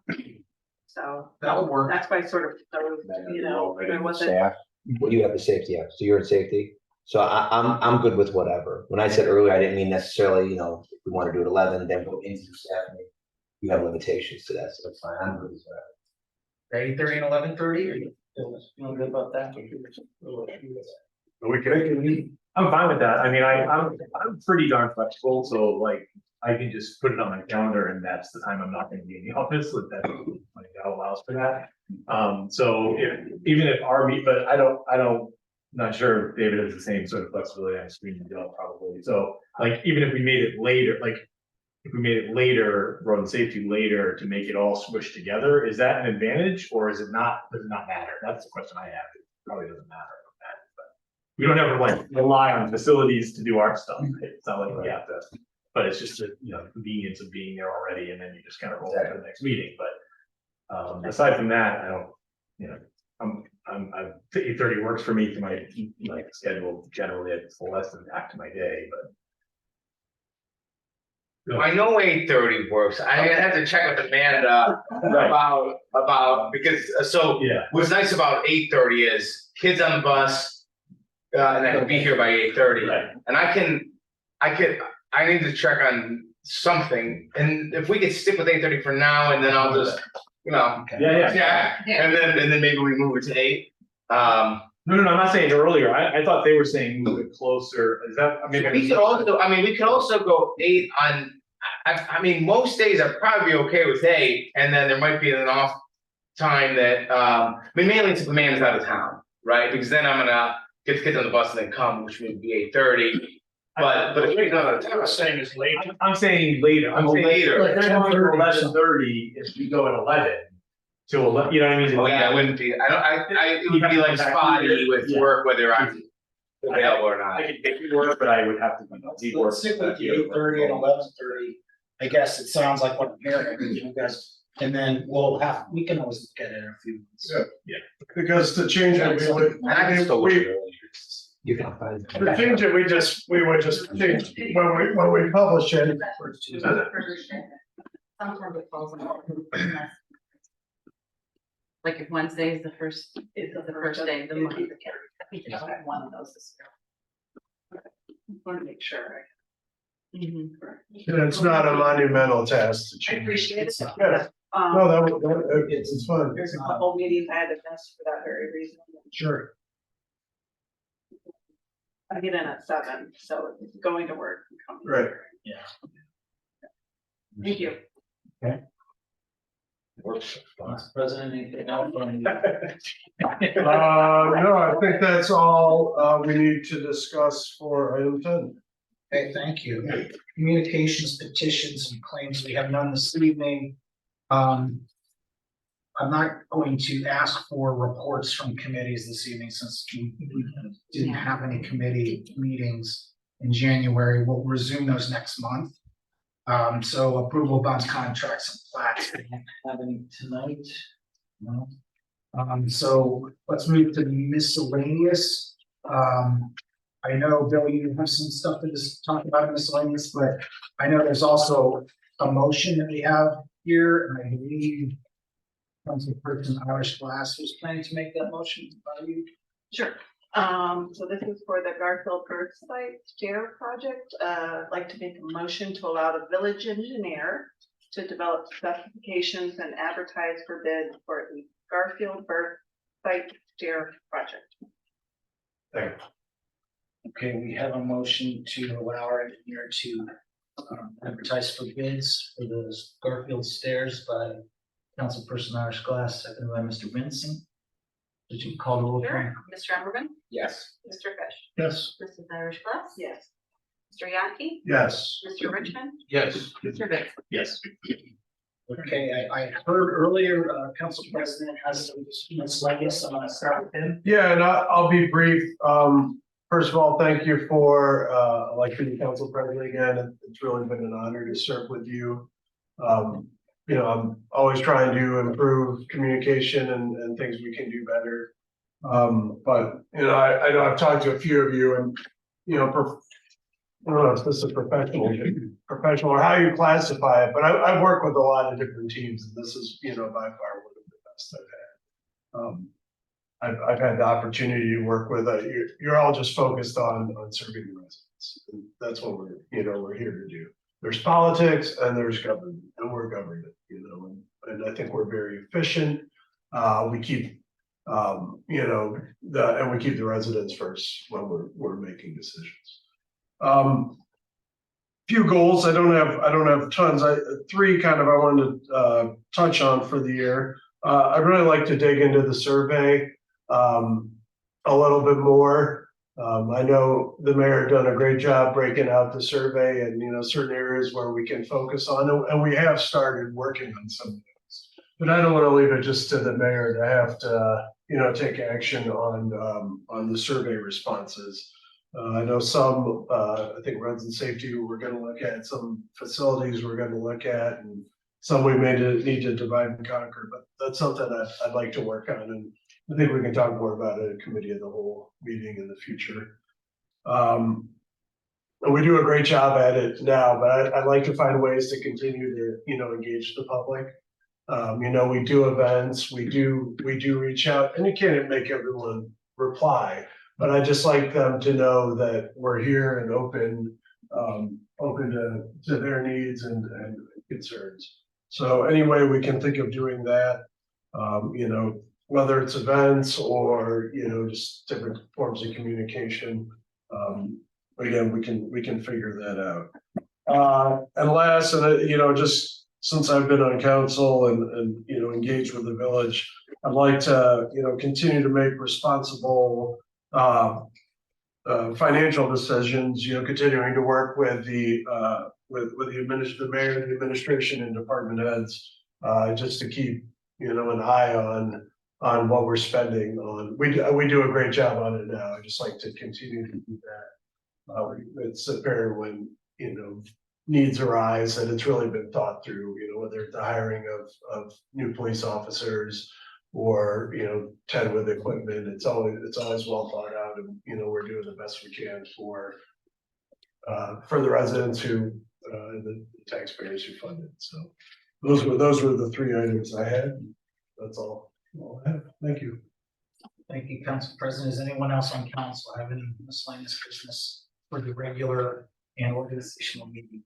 So That would work. that's why I sort of, you know, there wasn't. Staff. Well, you have the safety, yeah, so you're in safety. So I'm good with whatever. When I said earlier, I didn't mean necessarily, if we want to do it 11, then go into staff meeting. You have limitations to that, so that's fine. I'm good with that. 8:30 and 11:30, or you feel good about that? I'm fine with that. I mean, I'm pretty darn flexible, so like, I can just put it on my calendar and that's the time I'm not gonna be in the office, like that, like that allows for that. So even if our but I don't, not sure if David has the same sort of flexibility on screen as well, probably. So like, even if we made it later, like, if we made it later, road and safety later to make it all smushed together, is that an advantage or is it not, does it not matter? That's the question I have. It probably doesn't matter. We don't ever like rely on facilities to do our stuff. It's not like we have to, but it's just the, convenience of being there already and then you just kind of roll into the next meeting. But aside from that, I don't, I'm 8:30 works for me for my schedule. Generally, it's less than half to my day, but. I know 8:30 works. I have to check with Amanda about, because, so Yeah. what's nice about 8:30 is kids on the bus, and I can be here by 8:30. Right. And I need to check on something, and if we could stick with 8:30 for now, and then I'll just, Yeah. and then maybe we move it to 8. No, I'm not saying earlier. I thought they were saying move it closer. Is that, I mean, We could also go 8 on, I mean, most days I'd probably be okay with 8, and then there might be an off time that, mainly if Amanda's out of town, right? Because then I'm gonna get the kids on the bus and then come, which would be 8:30. But if we're not, I was saying is late. I'm saying later. I'm saying later. Like, they're going to 10:30 or 11:30 if we go at 11 to 11, you know what I mean? Oh, yeah, it wouldn't be, it would be like spotty with work, whether I'm available or not. I could take you work, but I would have to be work. Let's stick with the 8:30 and 11:30. I guess it sounds like what I'm hearing, I mean, you guys, and then we can always get in a few months. Yeah. Because the change that we would, And I can still we, You can find. the change that we would just change when we publish it. Sometimes it falls on. Like if Wednesday is the first day of the month. We just have one of those this year. Want to make sure. And it's not a monumental task to I change. appreciate it. Yeah. No, it's fun. There's a couple meetings I had to miss for that very reason. Sure. I get in at 7, so going to work. And coming Right. here. Yeah. Thank you. President, anything else on? No, I think that's all, we need to discuss for item 10. Okay, thank you. Communications, petitions, and claims, we have none this evening. I'm not going to ask for reports from committees this evening since we didn't have any committee meetings in January. We'll resume those next month. So approval of bonds, contracts, and plats, we don't have any tonight. No. So let's move to miscellaneous. I know, Bill, you have some stuff to just talk about in miscellaneous, but I know there's also a motion that we have here, and I believe Councilperson Irish Glass who's planning to make that motion. Are you? Sure. So this is for the Garfield Bird Site Stair project. I'd like to make a motion to allow the village engineer to develop specifications and advertise for bid for the Garfield Bird Site Stair project. Okay, we have a motion to allow our engineer to advertise for bids for the Garfield stairs by Councilperson Irish Glass, seconded by Mr. Vincent. Did you call the roll? Sure. Mr. Emberman, Yes. Mr. Fish, Yes. Mrs. Irish Glass. Yes. Mr. Yankee, Yes. Mr. Richmond, Yes. Mr. Vincent. Yes. Okay, I heard earlier, Council President has some miscellaneous, I'm gonna start with him. Yeah, and I'll be brief. First of all, thank you for electing the council president again. It's really been an honor to serve with you. You know, I'm always trying to improve communication and things we can do better. But, you know, I know I've talked to a few of you and, you know, I don't know if this is professional or how you classify it, but I've worked with a lot of different teams and this is, you know, by far one of the best I've had. I've had the opportunity to work with, you're all just focused on serving the residents. And that's what we're here to do. There's politics and there's government and we're government, you know, and I think we're very efficient. We keep, you know, and we keep the residents first when we're making decisions. Few goals. I don't have tons. Three kind of I wanted to touch on for the year. I'd really like to dig into the survey a little bit more. I know the mayor done a great job breaking out the survey and, you know, certain areas where we can focus on, and we have started working on some of those. But I don't want to leave it just to the mayor to have to, you know, take action on the survey responses. I know some, I think roads and safety we're going to look at, some facilities we're going to look at, and some we may need to divide and conquer, but that's something I'd like to work on. And I think we can talk more about it at committee of the whole meeting in the future. And we do a great job at it now, but I'd like to find ways to continue to, you know, engage the public. You know, we do events, we do reach out, and you can't make everyone reply, but I just like them to know that we're here and open to their needs and concerns. So any way we can think of doing that, you know, whether it's events or, you know, just different forms of communication. Again, we can figure that out. And last, you know, just since I've been on council and you know, engaged with the village, I'd like to, you know, continue to make responsible financial decisions, you know, continuing to work with the mayor, the administration and department heads, just to keep, you know, an eye on what we're spending on. We do a great job on it now. I just like to continue to do that. It's apparent when, you know, needs arise and it's really been thought through, you know, whether it's the hiring of new police officers or, you know, 10 with equipment, it's always well thought out, and, you know, we're doing the best we can for the residents who, the taxpayers who fund it. So those were the three items I had. That's all I have. Thank you. Thank you, Council President. Is anyone else on council have any miscellaneous business for the regular and organizational meeting?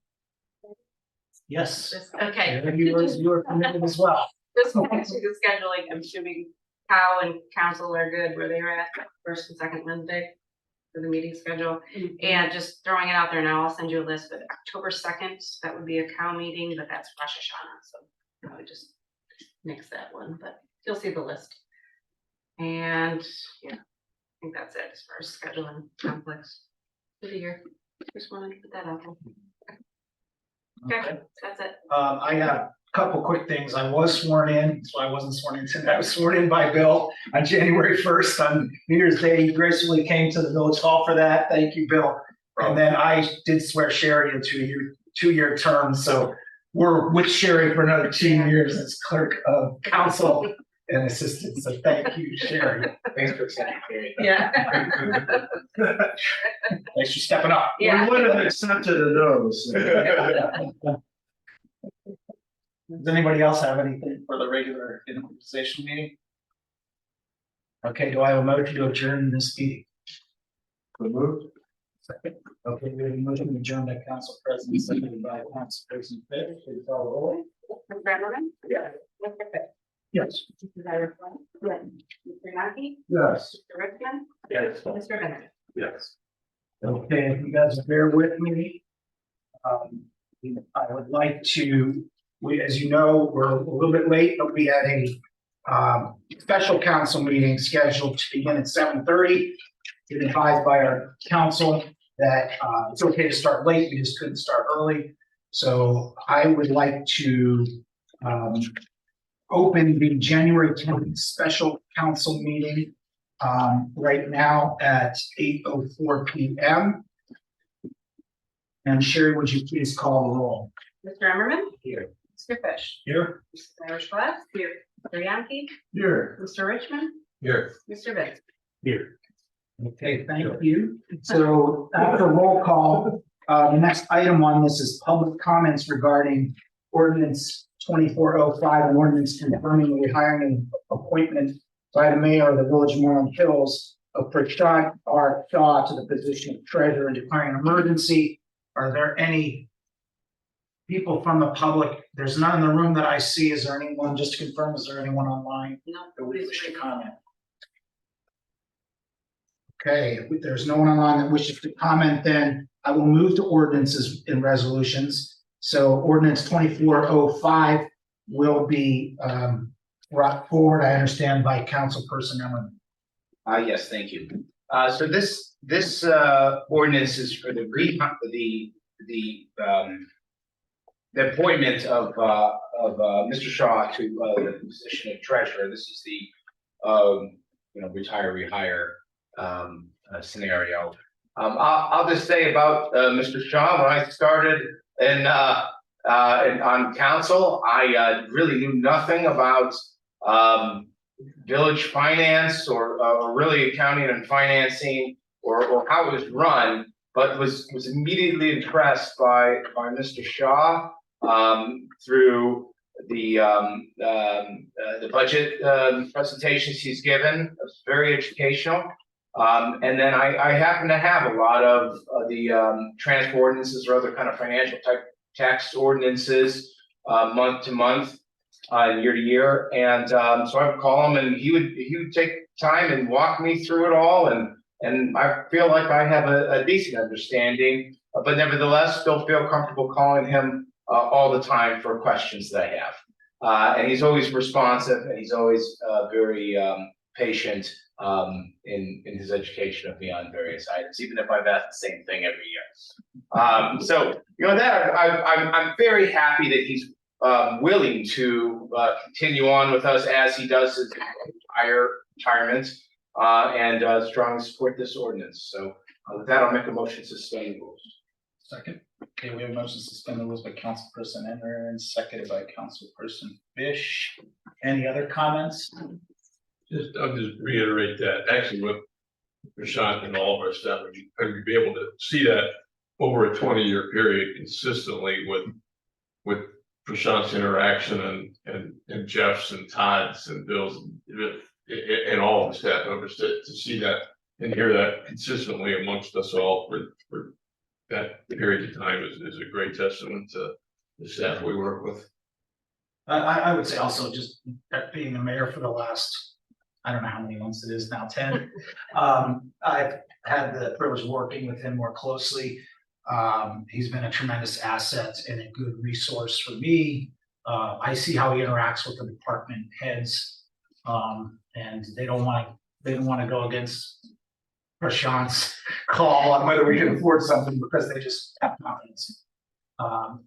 Yes. Okay. You are committed as well. Just back to the scheduling, I'm assuming Kyle and council are good where they were at first and second Wednesday for the meeting schedule. And just throwing it out there now, I'll send you a list, but October 2nd, that would be a cow meeting, but that's Rosh Hashanah. So I would just nix that one, but you'll see the list. And yeah, I think that's it as far as scheduling conflicts for the year. Just wanted to put that out there. Okay, that's it. I have a couple quick things. I was sworn in, so I wasn't sworn in today. I was sworn in by Bill on January 1st on New Year's Day. He gracefully came to the village hall for that. Thank you, Bill. And then I did swear Sherry into a two-year term. So we're with Sherry for another 2 years as clerk of council and assistant. So thank you, Sherry. Thanks for saying it. Yeah. Thanks for stepping up. Yeah. We would have accepted a nose. Does anybody else have anything for the regular organizational meeting? Okay, do I have a motion to adjourn this meeting? Good move. Second. Okay, we have a motion to adjourn by Council President, seconded by Council President Fitch. Please call the roll. Mr. Brennan? Yeah. Mr. Fitch? Yes. Mr. Tyler? Yes. Mr. Mackey? Yes. Mr. Richmond? Yes. Mr. Bennett? Yes. Okay, if you guys bear with me. I would like to, as you know, we're a little bit late, but we had a special council meeting scheduled to begin at 7:30. Been advised by our council that it's okay to start late, we just couldn't start early. So I would like to open the January 10th special council meeting right now at 8:04 p.m. And Sherry, would you please call the roll? Mr. Emmerman? Here. Mr. Fish? Here. Mrs. Irish Glass? Here. Mr. Yankee? Here. Mr. Richmond? Here. Mr. Vince? Here. Okay, thank you. So after roll call, the next item on this is public comments regarding ordinance 2405, an ordinance confirming the rehiring and appointment by the mayor of the village of Moreland Hills of Prashant R. Shaw to the position of treasurer and declaring an emergency. Are there any people from the public? There's none in the room that I see. Is there anyone, just to confirm, is there anyone online No. that would wish to comment? Okay, if there's no one online that wishes to comment, then I will move to ordinances and resolutions. So ordinance 2405 will be brought forward, I understand, by Councilperson Emmerman. Yes, thank you. So this ordinance is for the appointment of Mr. Shaw to the position of treasurer. This is the retire, rehire scenario. I'll just say about Mr. Shaw. When I started on council, I really knew nothing about village finance or really accounting and financing or how it was run, but was immediately impressed by Mr. Shaw through the budget presentations he's given. It was very educational. And then I happen to have a lot of the transport ordinances or other kind of financial type tax ordinances month to month, year to year. And so I would call him and he would take time and walk me through it all. And I feel like I have a decent understanding, but nevertheless still feel comfortable calling him all the time for questions that I have. And he's always responsive and he's always very patient in his education of me on various items, even if I've asked the same thing every year. So that I'm very happy that he's willing to continue on with us as he does his retirement and strongly support this ordinance. So with that, I'll make a motion to suspend the rules. Second. Okay, we have a motion to suspend the rules by Councilperson Emmerman, seconded by Councilperson Fish. Any other comments? I'll just reiterate that actually with Prashant and all of our staff, we'd be able to see that over a 20-year period consistently with Prashant's interaction and Jeff's and Todd's and Bill's and all of the staff members to see that and hear that consistently amongst us all for that period of time is a great testament to the staff we work with. I would say also just being the mayor for the last, I don't know how many months it is now, 10. I've had the privilege of working with him more closely. He's been a tremendous asset and a good resource for me. I see how he interacts with the department heads, and they don't want to go against Prashant's call on whether we can afford something because they just have confidence.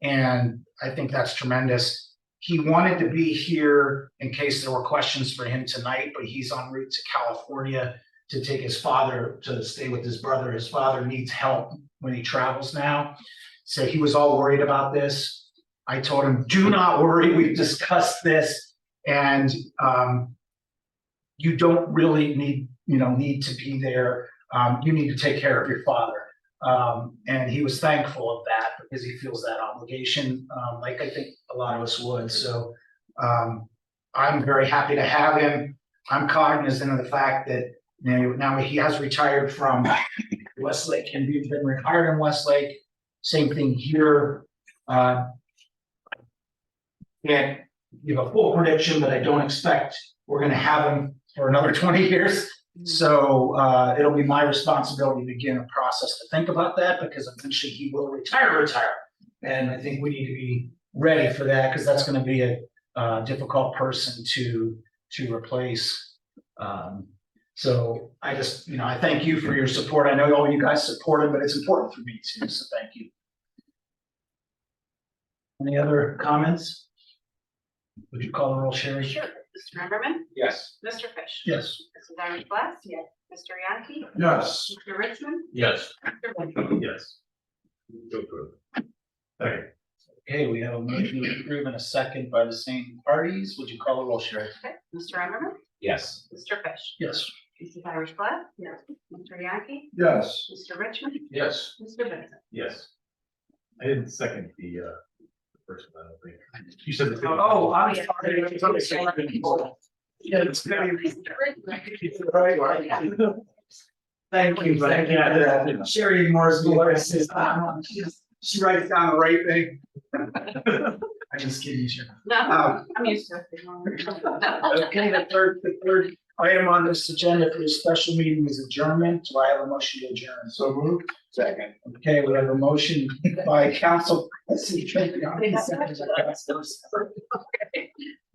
And I think that's tremendous. He wanted to be here in case there were questions for him tonight, but he's en route to California to take his father to stay with his brother. His father needs help when he travels now. So he was all worried about this. I told him, do not worry. We've discussed this and you don't really need to be there. You need to take care of your father. And he was thankful of that because he feels that obligation, like I think a lot of us would. So I'm very happy to have him. I'm cognizant of the fact that now he has retired from Westlake and we've been retired in Westlake. Same thing here. Can't give a full prediction, but I don't expect we're going to have him for another 20 years. So it'll be my responsibility to begin a process to think about that because eventually he will retire. And I think we need to be ready for that because that's going to be a difficult person to replace. So I just, I thank you for your support. I know all you guys support him, but it's important for me too. So thank you. Any other comments? Would you call the roll, Sherry? Sure. Mr. Remmerman? Yes. Mr. Fish? Yes. Mrs. Iris Glass? Yes. Mr. Yankee? Yes. Mr. Richmond? Yes. Mr. Benson? Yes. Go through. Okay, Okay, we have a motion to approve and a second by the same parties. Would you call the roll, Sherry? Okay. Mr. Remmerman? Yes. Mr. Fish? Yes. Mrs. Iris Glass? Yes. Mr. Yankee? Yes. Mr. Richmond? Yes. Mr. Benson? yes. I didn't second the first one, I don't think. You said the. Oh, I'm sorry. Yeah, it's very. Thank you, thank you. Sherry Morris, she writes down the right thing. I just kidding you, Sherry. No, I'm used to it. Okay, the third item on this agenda for this special meeting is adjournment. Do I have a motion to adjourn? So moved. Second. Okay, we have a motion by Council. Second by Council.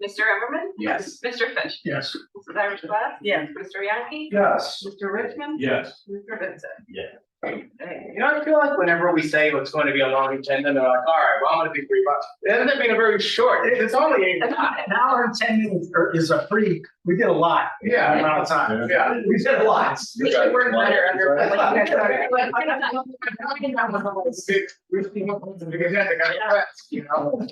Mr. Remmerman? Yes. Mr. Fish? Yes. Mrs. Iris Glass? Yes. Mr. Yankee? Yes. Mr. Richmond? Yes. Mr. Benson? Yeah. Okay. You know, I feel like whenever we say what's going to be a long agenda, they're like, all right, well, I'm gonna be brief. It ends up being a very short, it's only 8 An hour and 10 minutes is a pretty, we did a lot. Yeah. Amount of time. Yeah. We did a lot. We should work better under. You know?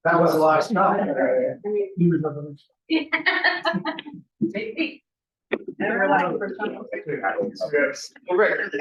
That was a lot of stuff. Maybe. Never mind. Well, Rick,